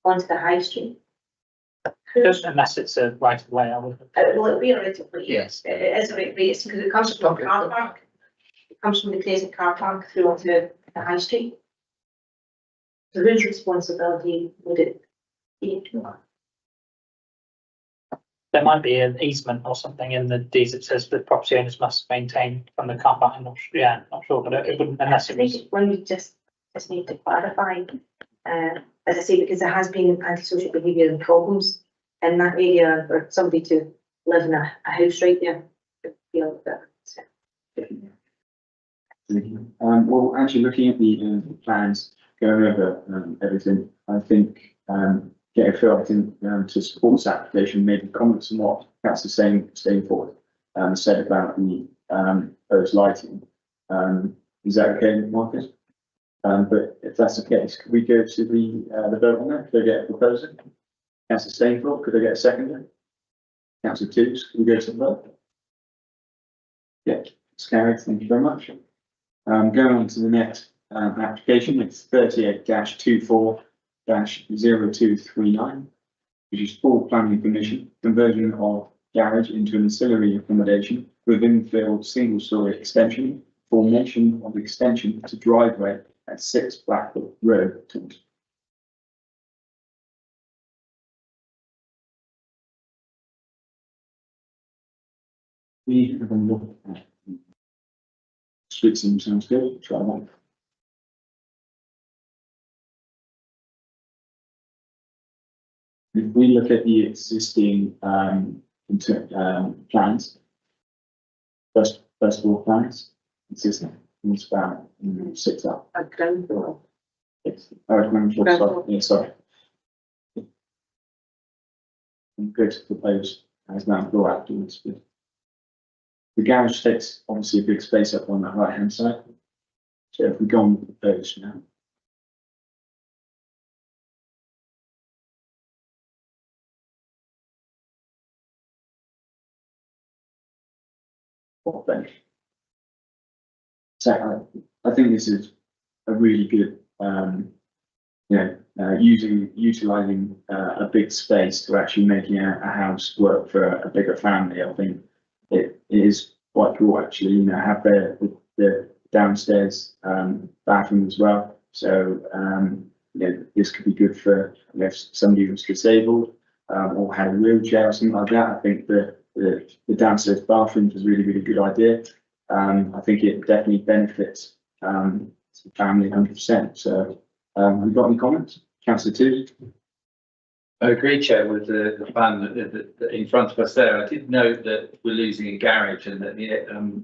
Speaker 7: onto the high street.
Speaker 3: Unless it's a right of way, I would.
Speaker 7: Well, it'll be a right of way.
Speaker 10: Yes.
Speaker 7: It is a right of way, because it comes from the car park. It comes from the Crescent car park through onto the high street. So whose responsibility would it be?
Speaker 3: There might be an easement or something in the deeds that says that property owners must maintain from the car park. I'm not sure, yeah, not sure, but it wouldn't unless
Speaker 7: I
Speaker 3: it
Speaker 7: think
Speaker 3: was.
Speaker 7: it's one we just need to clarify. As I say, because there has been antisocial behaviour and problems in that area for somebody to live in a house right there. It feel that, so.
Speaker 1: Well, actually looking at the plans, going over everything, I think get a feel, I think to support this application, maybe comments on what that's the same staying forward said about the proposed lighting. Is that okay, Marcus? But if that's the case, could we go to the vote on that? Could I get a proposal? Councillor Stainford, could I get a seconder? Councillor Toots, could we go to the vote? Yeah, it's carried. Thank you very much. Going on to the next application, it's 38-24-0239, which is full planning permission, conversion of garage into an ancillary accommodation with infill single-story extension, formation of extension to driveway at 6 Blackwood Road. We have a look at street scene, sounds good, try that. If we look at the existing plans, first of all plans, existing, it's about 6 up.
Speaker 7: A ground floor.
Speaker 1: Yes. Ground floor, sorry, yeah, sorry. I'm good to propose as ground floor afterwards, but the garage takes obviously a big space up on that right hand side. So if we go on with those now. So I think this is a really good, utilising a big space to actually making a house work for a bigger family. I think it is quite cool actually, have the downstairs bathroom as well. So, this could be good for if somebody who's disabled or had a wheelchair or something like that. I think the downstairs bathroom is a really, really good idea. I think it definitely benefits the family 100%. So, have you got any comments? Councillor Two?
Speaker 8: I agree, Chair, with the plan that in front of us there. I did note that we're losing a garage and that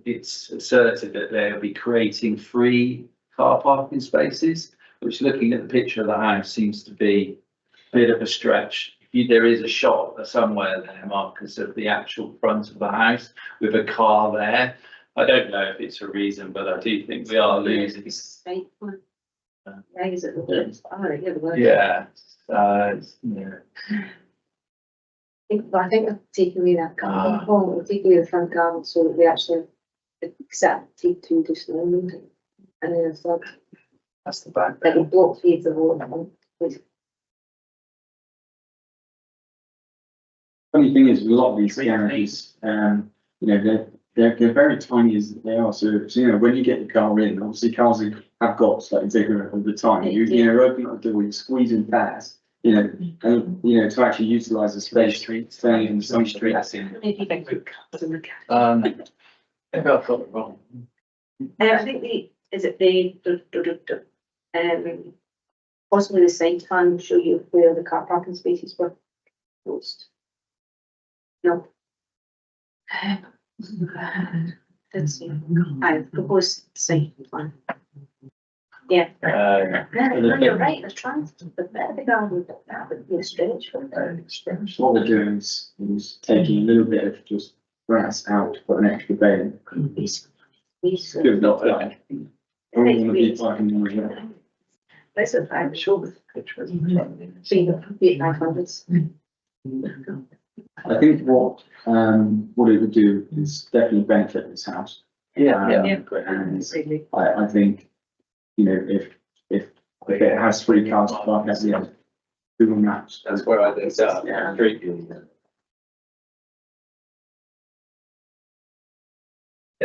Speaker 8: it's asserted that they'll be creating free car parking spaces, which looking at the picture of the house seems to be a bit of a stretch. There is a shot somewhere there, Marcus, of the actual front of the house with a car there. I don't know if it's a reason, but I do think we are losing. Yeah. Yeah.
Speaker 7: I think we're taking away that garden hall, we're taking away the front garden so that we actually accept take two additional rooms. And then it's like,
Speaker 8: That's the back.
Speaker 7: like a block feeds the whole one.
Speaker 1: Funny thing is, a lot of these garages, they're very tiny as they are. So, when you get the car in, obviously cars have got slightly bigger over time. You open up the door, you squeeze in past, and to actually utilise the space, staying in some streets.
Speaker 7: Maybe they could cut in the cat.
Speaker 8: Maybe I've got it wrong.
Speaker 7: I think possibly the site plan show you where the car parking spaces were closed. No. Let's see. I proposed site plan. Yeah. No, you're right. They're trying to keep the big garden, but that would be a stretch.
Speaker 1: What we're doing is taking a little bit of just grass out to put an extra bay in. Good, not that. I don't want to be parking more.
Speaker 7: That's a fact.
Speaker 10: Sure.
Speaker 7: See the Vietnam hundreds.
Speaker 1: I think what it would do is definitely benefit this house.
Speaker 10: Yeah,
Speaker 1: Um, And
Speaker 7: Really.
Speaker 1: I think, you know, if it has 3 cars to park at the end, Google Maps.
Speaker 8: That's where I think so.
Speaker 1: Yeah.
Speaker 8: And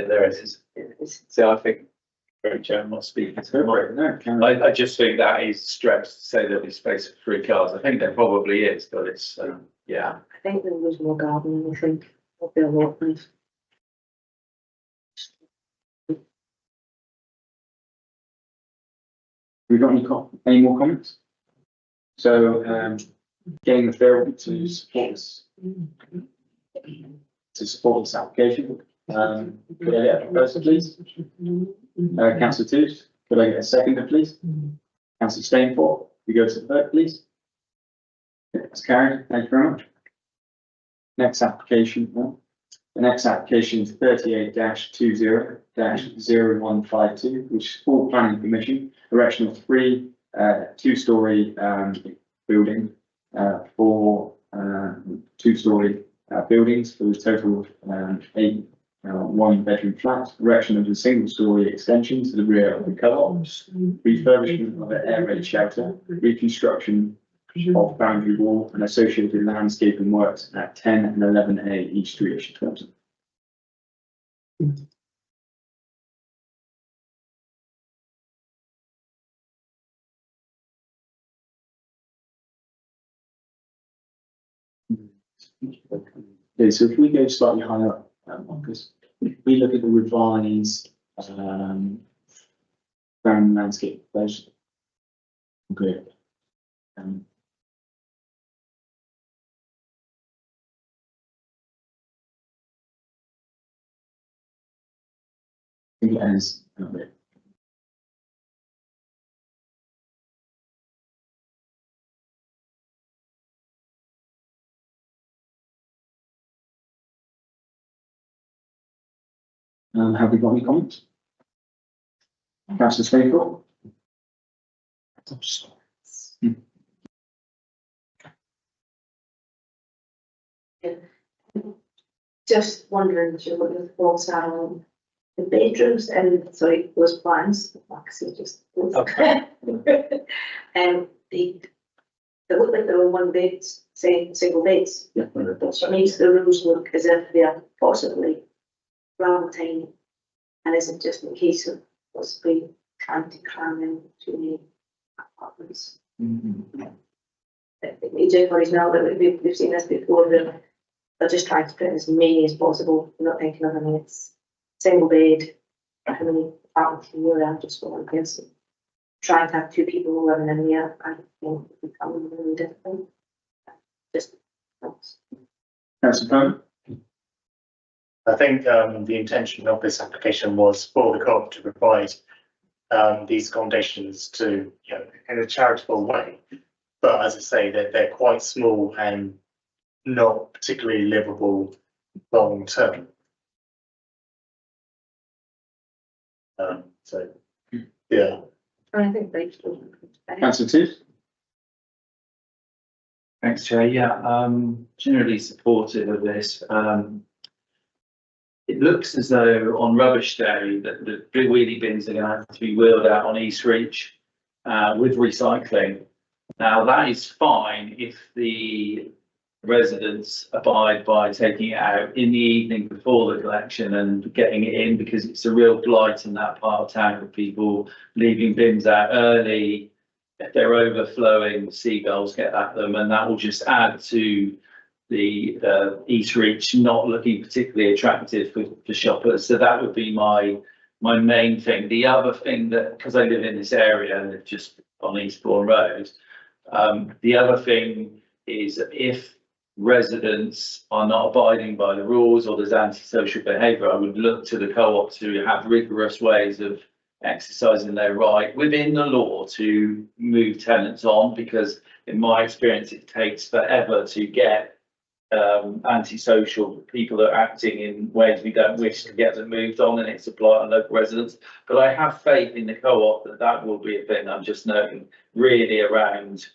Speaker 8: there it is. So I think, very Chair, not speaking.
Speaker 1: No, can I?
Speaker 8: I just think that is stretched to say there'll be space for 3 cars. I think there probably is, but it's, yeah.
Speaker 7: I think there was more gardening, I think, of the allotment.
Speaker 1: We got any more comments? So, getting the bill to support this application. Could I get a proposer, please? Councillor Toots, could I get a seconder, please? Councillor Stainport, we go to the vote, please. That's carried, thank you very much. Next application, the next application is 38-20-0152, which is full planning permission, erection of 3 2-storey building for 2-storey buildings for a total of 8 1-bedroom flats, erection of a 1-storey extension to the rear of the co-ops, refurbishment of an air raid shelter, reconstruction of boundary wall and associated landscaping works at 10 and 11A East Street, Thompson. Okay, so if we go slightly higher up, because if we look at the revised ground landscape, those good. I think it has a bit. Have we got any comments? Councillor Stapleton?
Speaker 7: Just wondering what your thoughts are on the bedrooms and, sorry, those plans, like I said, just.
Speaker 8: Okay.
Speaker 7: They look like they're all 1 beds, say, single beds.
Speaker 1: Yeah.
Speaker 7: Which means the rooms look as if they are possibly rather tiny. And is it just a case of possibly trying to cram in too many apartments? Everybody's now that we've seen this before, they're just trying to put in as many as possible. They're not thinking of, I mean, it's single bed, how many apartments can you have just for 1 person? Trying to have 2 people living in there, I think it becomes really difficult. Just.
Speaker 1: Councillor Cohen?
Speaker 11: I think the intention of this application was for the co-op to provide these accommodations to, you know, in a charitable way. But as I say, they're quite small and not particularly livable long term. So, yeah.
Speaker 7: I think they.
Speaker 1: Councillor Toots?
Speaker 8: Thanks, Chair. Yeah, generally supportive of this. It looks as though on rubbish day that the big wheelie bins are going to have to be wheeled out on East Reach with recycling. Now that is fine if the residents abide by taking it out in the evening before the collection and getting it in, because it's a real blight in that part of town for people leaving bins out early. If they're overflowing, seagulls get at them, and that will just add to the East Reach not looking particularly attractive for shoppers. So that would be my main thing. The other thing that, because I live in this area and it's just on Eastbourne Road, the other thing is if residents are not abiding by the rules or there's antisocial behaviour, I would look to the co-op to have rigorous ways of exercising their right within the law to move tenants on, because in my experience it takes forever to get antisocial people that are acting in ways we don't wish to get them moved on, and it's a blight on local residents. But I have faith in the co-op that that will be a thing. I'm just noting really around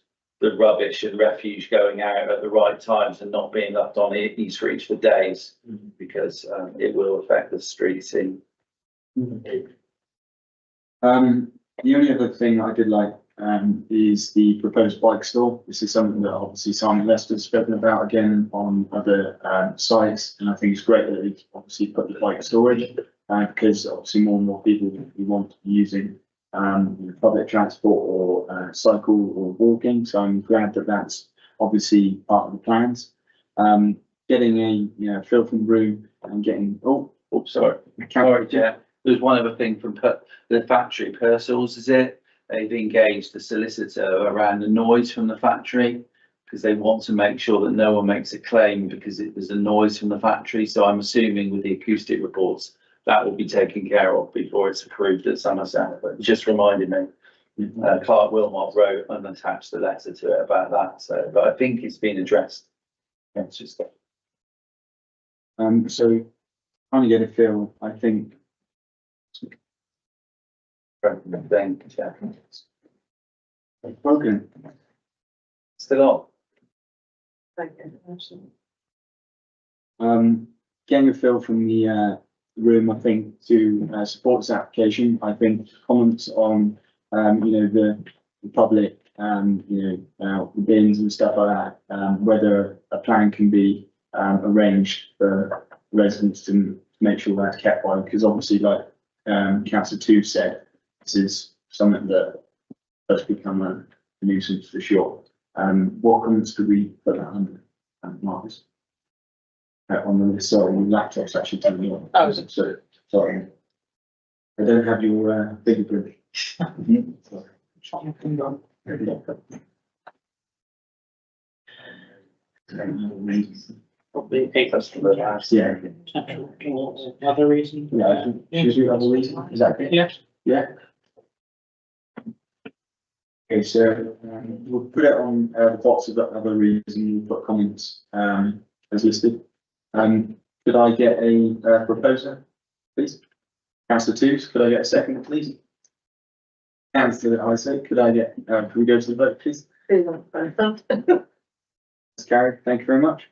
Speaker 8: the rubbish and refuse going out at the right times and not being left on East Street for days, because it will affect the streets in.
Speaker 1: The only other thing I did like is the proposed bike store. This is something that obviously Simon Lester's spoken about again on other sites, and I think it's great that they've obviously put the bike storage because obviously more and more people who want to be using public transport or cycle or walking. So I'm glad that that's obviously part of the plans. Getting a feel from the room and getting
Speaker 8: Sorry, yeah. There's one other thing from the factory, Purcell's, is it? They've engaged the solicitor around the noise from the factory because they want to make sure that no one makes a claim because there's a noise from the factory. So I'm assuming with the acoustic reports, that will be taken care of before it's approved at Somerset. But just reminded me, Clark Wilmot wrote and attached a letter to it about that. So, but I think it's been addressed. It's just
Speaker 1: so trying to get a feel, I think. Broken.
Speaker 8: Still
Speaker 1: on. Getting a feel from the room, I think, to support this application. I think comments on, the public, the bins and stuff like that, whether a plan can be arranged for residents to make sure that's kept by, because obviously, like Councillor 2 said, this is something that does become a nuisance for sure. What comments could we put that under, Marcus? On the list, sorry, your laptop's actually turning me on.
Speaker 3: Oh,
Speaker 1: so sorry. I don't have your fingerprint.
Speaker 3: probably take us to the last.
Speaker 1: Yeah.
Speaker 3: Other reason.
Speaker 1: Yeah. Choose your other reason. Is that okay?
Speaker 3: Yeah.
Speaker 1: Yeah. Okay, so we'll put it on the box of that other reason. We'll put comments as listed. Could I get a proposer, please? Councillor 2, could I get a second, please? Councillor Isaac, could I get, can we go to the vote, please? It's carried, thank you very much.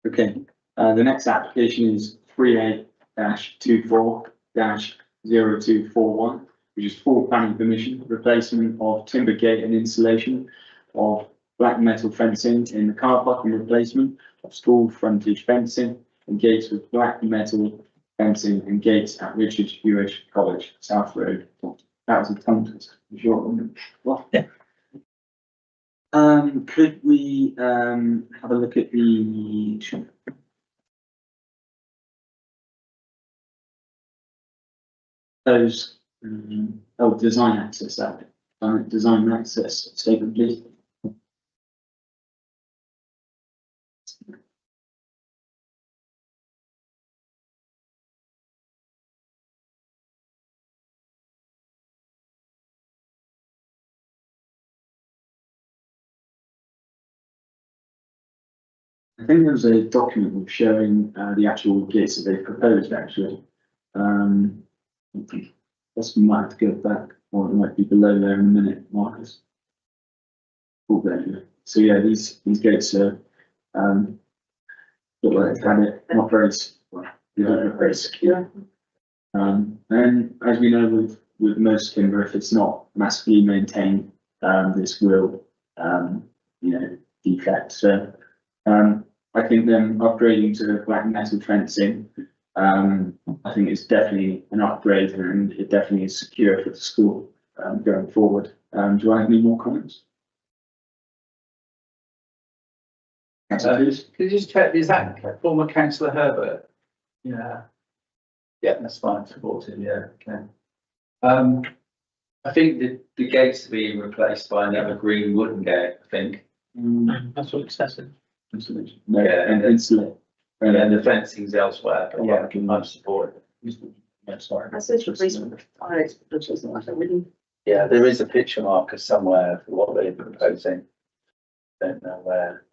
Speaker 1: Okay, the next application is 38-24-0241, which is full planning permission, replacement of timber gate and installation of black metal fencing in the car park and replacement of school frontage fencing and gates with black metal fencing and gates at Richard Hewish College, South Road. That was a tongue twister, short one. Could we have a look at the those design access design access statement, please. I think there was a document showing the actual gates that they proposed actually. That's might have to go back, or it might be below there in a minute, Marcus. Oh, there you go. So yeah, these gates are look like they've had it not very very secure. And as we know with most timber, if it's not massively maintained, this will defect. So I think them upgrading to black metal fencing, I think it's definitely an upgrade and it definitely is secure for the school going forward. Do I have any more comments?
Speaker 8: Could you just check, is that former councillor Herbert? Yeah. Yeah, that's fine, supported, yeah, okay. I think the gates are being replaced by another green wooden gate, I think.
Speaker 3: That's what it says.
Speaker 1: No,
Speaker 8: Yeah.
Speaker 1: and insulate.
Speaker 8: And then the fencing's elsewhere, but yeah, I'm supported.
Speaker 1: Yeah, sorry.
Speaker 7: That's a replacement.
Speaker 8: Yeah, there is a picture marker somewhere for what they're proposing. Don't know where.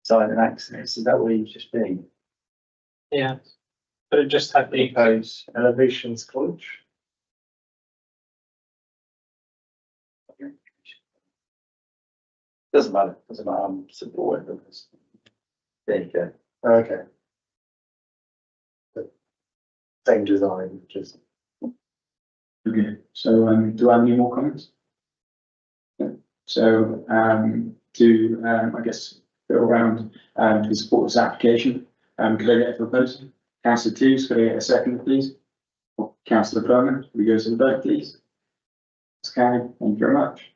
Speaker 12: side and access, is that where you've just been?
Speaker 3: Yeah. But it just had the
Speaker 12: Propose elevations college? Doesn't matter, I'm supportive of this. There you go.
Speaker 11: Okay. Same design, just.
Speaker 1: Okay, so, do I have any more comments? No. So, I guess, go around, to support this application, could I get a proposal? Councillor Tews, could I get a second, please? Councillor Berman, could we go to the vote, please? That's carried, thank you very much.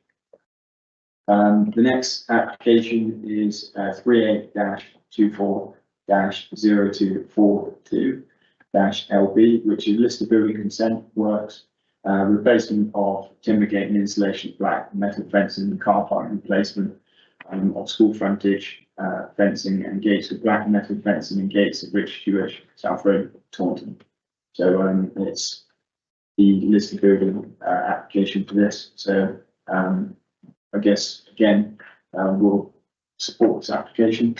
Speaker 1: The next application is 38-24-0242-LB, which is listed building consent works, replacement of timber gate and installation of black metal fencing and car park replacement of school frontage fencing and gates with black metal fencing and gates at Rich Jewish South Road, Taunton. So it's the listed building application for this. So I guess, again, we'll support this application.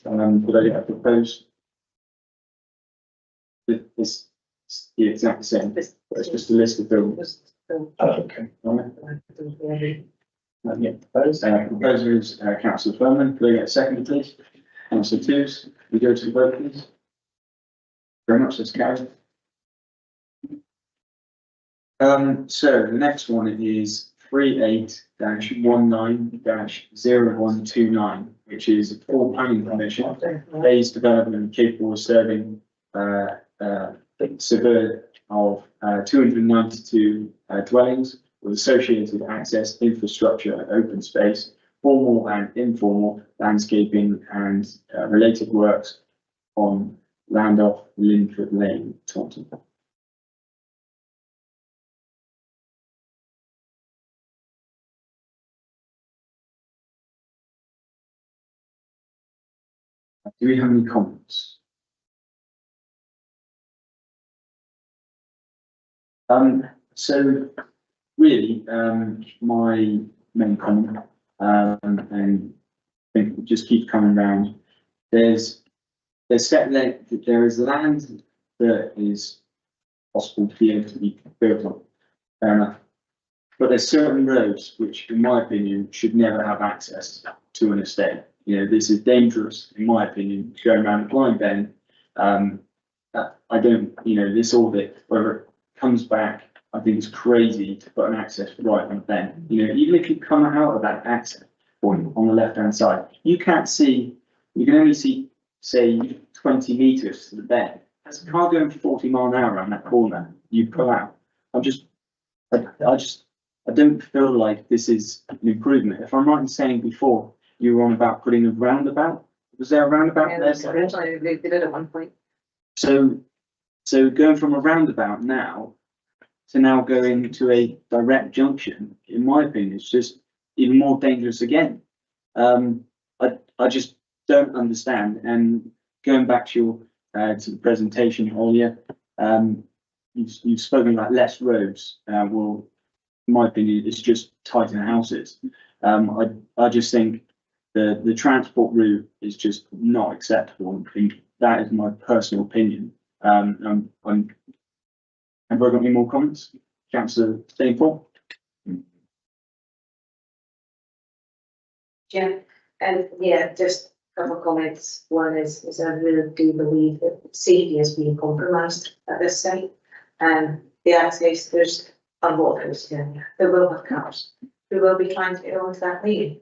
Speaker 1: Would I propose? It's the exact same, but it's just a list of buildings.
Speaker 12: Okay.
Speaker 1: Yeah, proposed. Proposer is Councillor Furman. Could I get a second, please? Councillor Tews, we go to the vote, please. Very much, that's carried. So the next one is 38-19-0129, which is for planning permission, phase development capable of serving severe of 292 dwellings with associated access, infrastructure, open space, formal and informal landscaping and related works on land off Linford Lane, Taunton. Do we have any comments? So really, my main comment, and I think it just keeps coming round. There is land that is possible to be able to be built on. Fair enough. But there's certain roads which, in my opinion, should never have access to an estate. You know, this is dangerous, in my opinion, going around a blind bend. I don't, this audit, whether it comes back, I think it's crazy to put an access right on the bend. Even if you come out of that access point on the left-hand side, you can only see, say, 20 meters to the bend. As a car going 40 miles an hour around that corner, you pull out. I don't feel like this is an improvement. If I'm right in saying before, you were on about putting a roundabout. Was there a roundabout there?
Speaker 7: Originally, they did at one point.
Speaker 1: So going from a roundabout now to now going to a direct junction, in my opinion, is just even more dangerous again. I just don't understand. And going back to your to the presentation earlier, you've spoken about less roads. Well, in my opinion, it's just tighter houses. I just think the transport route is just not acceptable. I think that is my personal opinion. Have I got any more comments? Councillor Stainport?
Speaker 7: Yeah, and yeah, just a couple of comments. One is I really do believe that safety is being compromised at this site. The access, there's a lot of houses in there will have cars who will be trying to get onto that lane.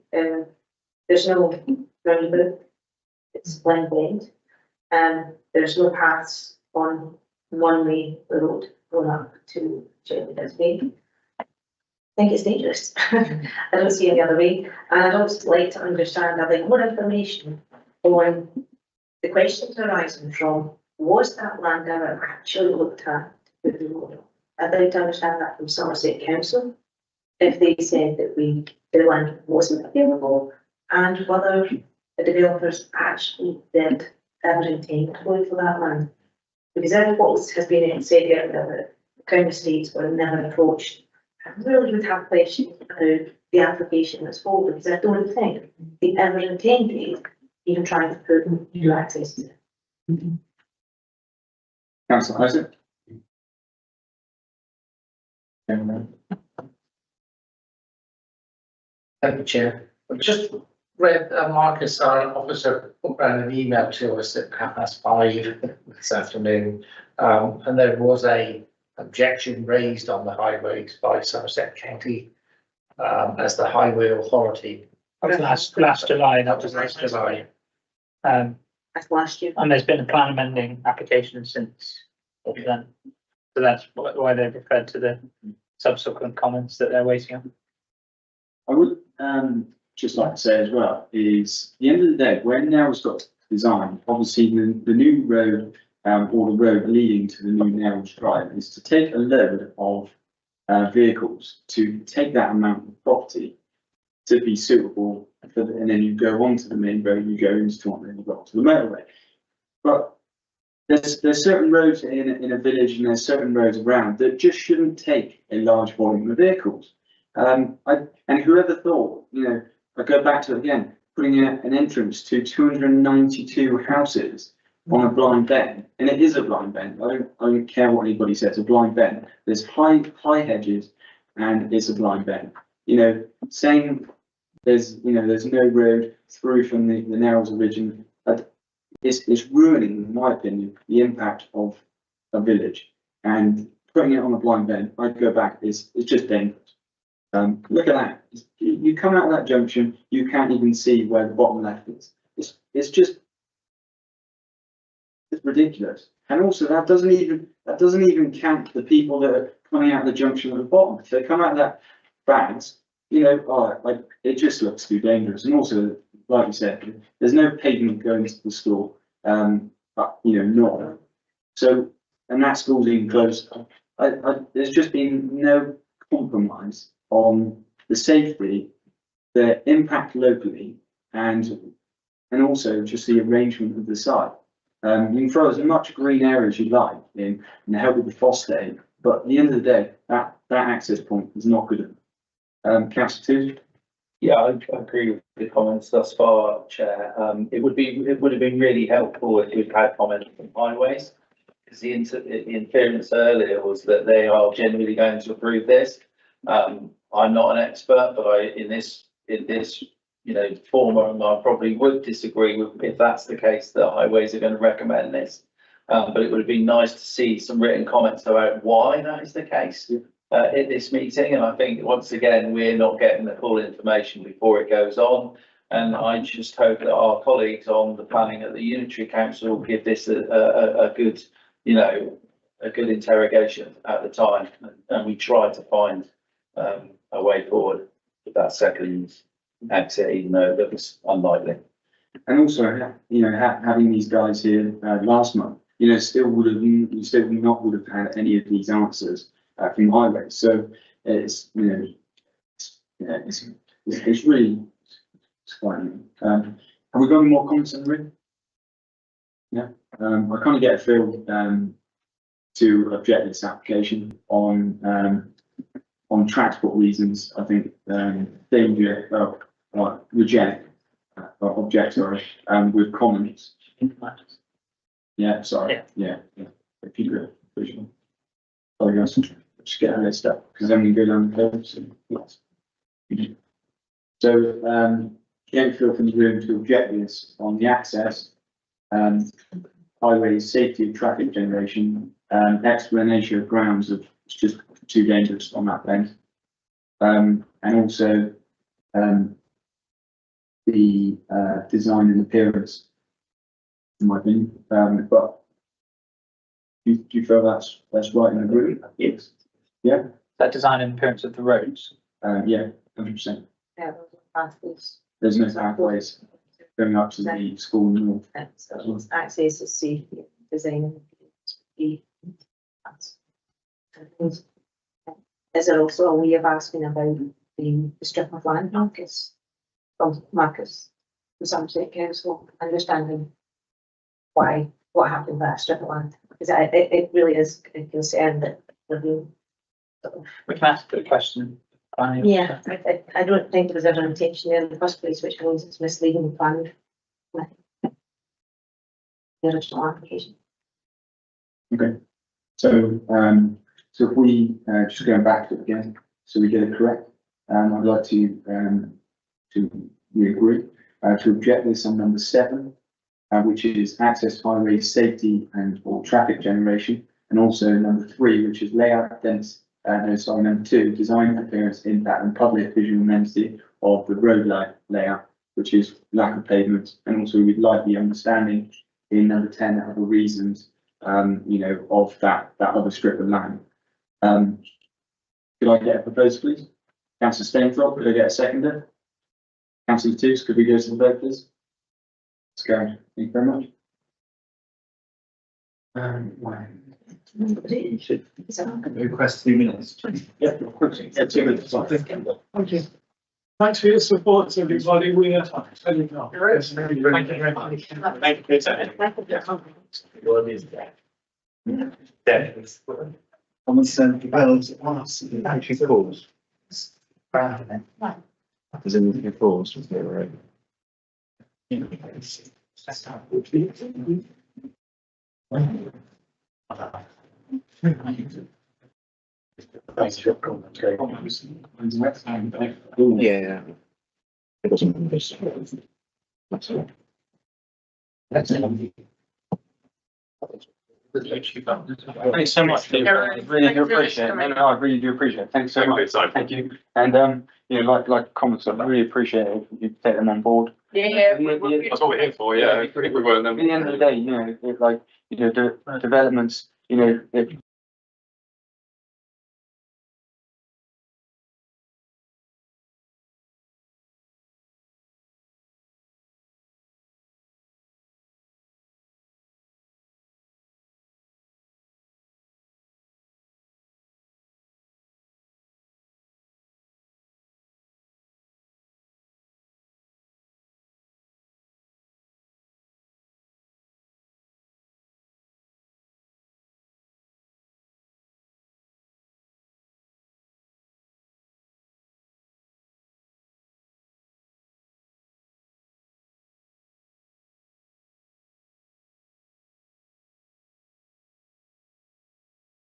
Speaker 7: There's no roundabout, it's blind bend. There's no paths on one-way road going up to Chilton's Bay. I think it's dangerous. I don't see any other way. And I'd also like to understand, I think, more information on the questions arising from, was that land ever actually looked at to put the road on? I'd like to understand that from Somerset Council, if they said that the land wasn't available, and whether the developers actually did ever intend to go for that land. Because that's what has been said earlier, that the Crown Estates were never approached. I really would have questions about the application as whole, because I don't think they ever intended even trying to put new access to it.
Speaker 1: Councillor Isaac?
Speaker 10: Thank you, Chair. I've just read Marcus, our officer, put around an email to us at 5:30 this afternoon. And there was a objection raised on the highways by Somerset County as the highway authority.
Speaker 3: That was last July,
Speaker 10: That was last July.
Speaker 7: That's last year.
Speaker 3: and there's been a plan amending application since then. So that's why they've referred to the subsequent comments that they're waiting on.
Speaker 1: I would just like to say as well is at the end of the day, when Nell's got designed, obviously the new road or the road leading to the new Nell's Drive is to take a load of vehicles to take that amount of property to be suitable for and then you go onto the main road, you go into Taunton, and you go onto the motorway. But there's certain roads in a village and there's certain roads around that just shouldn't take a large volume of vehicles. And whoever thought, I go back to it again, putting an entrance to 292 houses on a blind bend, and it is a blind bend. I don't care what anybody says, a blind bend. There's high hedges, and it's a blind bend. Saying there's no road through from the Narrows origin, it's ruining, in my opinion, the impact of a village. And putting it on a blind bend, I'd go back, it's just dangerous. Look at that. You come out of that junction, you can't even see where the bottom left is. It's ridiculous. And also that doesn't even count the people that are coming out of the junction at the bottom. If they come out of that bags, it just looks too dangerous. And also, like you said, there's no pavement going to the school. But not. So, and that school's even closer. There's just been no compromise on the safety, the impact locally, and also just the arrangement of the site. You can throw as much green area as you like in and help with the phosphate, but at the end of the day, that access point is not good enough. Councillor Two?
Speaker 8: Yeah, I agree with the comments thus far, Chair. It would have been really helpful if we'd had comments from highways. Because the inference earlier was that they are genuinely going to approve this. I'm not an expert, but in this forum, I probably would disagree with if that's the case, that highways are going to recommend this. But it would have been nice to see some written comments about why that is the case at this meeting. And I think once again, we're not getting the full information before it goes on. And I just hope that our colleagues on the planning at the Unitary Council will give this a good, a good interrogation at the time. And we try to find a way forward with that second exit, even though it looks unlikely.
Speaker 1: And also, having these guys here last month, still would have had any of these answers from highways. So it's really frightening. Have we got any more comments in the room? Yeah. I kind of get a feel to object this application on transport reasons. I think danger reject object with comments. Yeah, sorry. Yeah. If you could, please. Oh, yes. Just get a list up because then we go down the page. Yes. So, don't feel from the room to object this on the access, highways, safety of traffic generation, explanation of grounds of it's just too dangerous on that bend. And also, the design and appearance, in my opinion. But do you feel that's right in the group?
Speaker 3: Yes.
Speaker 1: Yeah.
Speaker 3: That design and appearance of the roads.
Speaker 1: Yeah, 100%.
Speaker 7: Yeah, pathways.
Speaker 1: There's no pathways going up to the school north.
Speaker 7: So access is safety, design. Is there also a way of asking about the strip of land, Marcus? From Marcus, from Somerset Council, understanding what happened with that strip of land? Because it really is a concern that the view.
Speaker 3: We can ask the question.
Speaker 7: Yeah, I don't think there was ever an intention there in the first place, which means it's misleading the plan. the original application.
Speaker 1: Okay. So, so if we, just going back to it again, so we get it correct, I'd like we agree, to object this on number 7, which is access highway safety and or traffic generation, and also number 3, which is layout dense, number 2, design appearance, impact and public visual amenity of the road layout, which is lack of pavement, and also we'd like the understanding in number 10 other reasons, of that other strip of land. Could I get a proposal, please? Councillor Stainthorpe, could I get a seconder? Councillor Toots, could we go to the vote, please? Let's go. Thank you very much.
Speaker 12: Request 2 minutes.
Speaker 1: Yeah, of course. Yeah, 2 minutes.
Speaker 2: Thank you. Thanks for your support, everybody. We are. Thank you very much.
Speaker 5: Thank you.
Speaker 12: Someone sent the bells at once. Actually calls. There's anything calls, was there, right? Yeah. It wasn't this. That's all. That's it.
Speaker 1: Thanks so much. Steve. I really do appreciate it. No, I really do appreciate it. Thanks so much. Thank you. And, like comments, I really appreciate it. If you take them on board.
Speaker 9: Yeah.
Speaker 6: That's what we're here for, yeah.
Speaker 1: At the end of the day, it's like, developments, if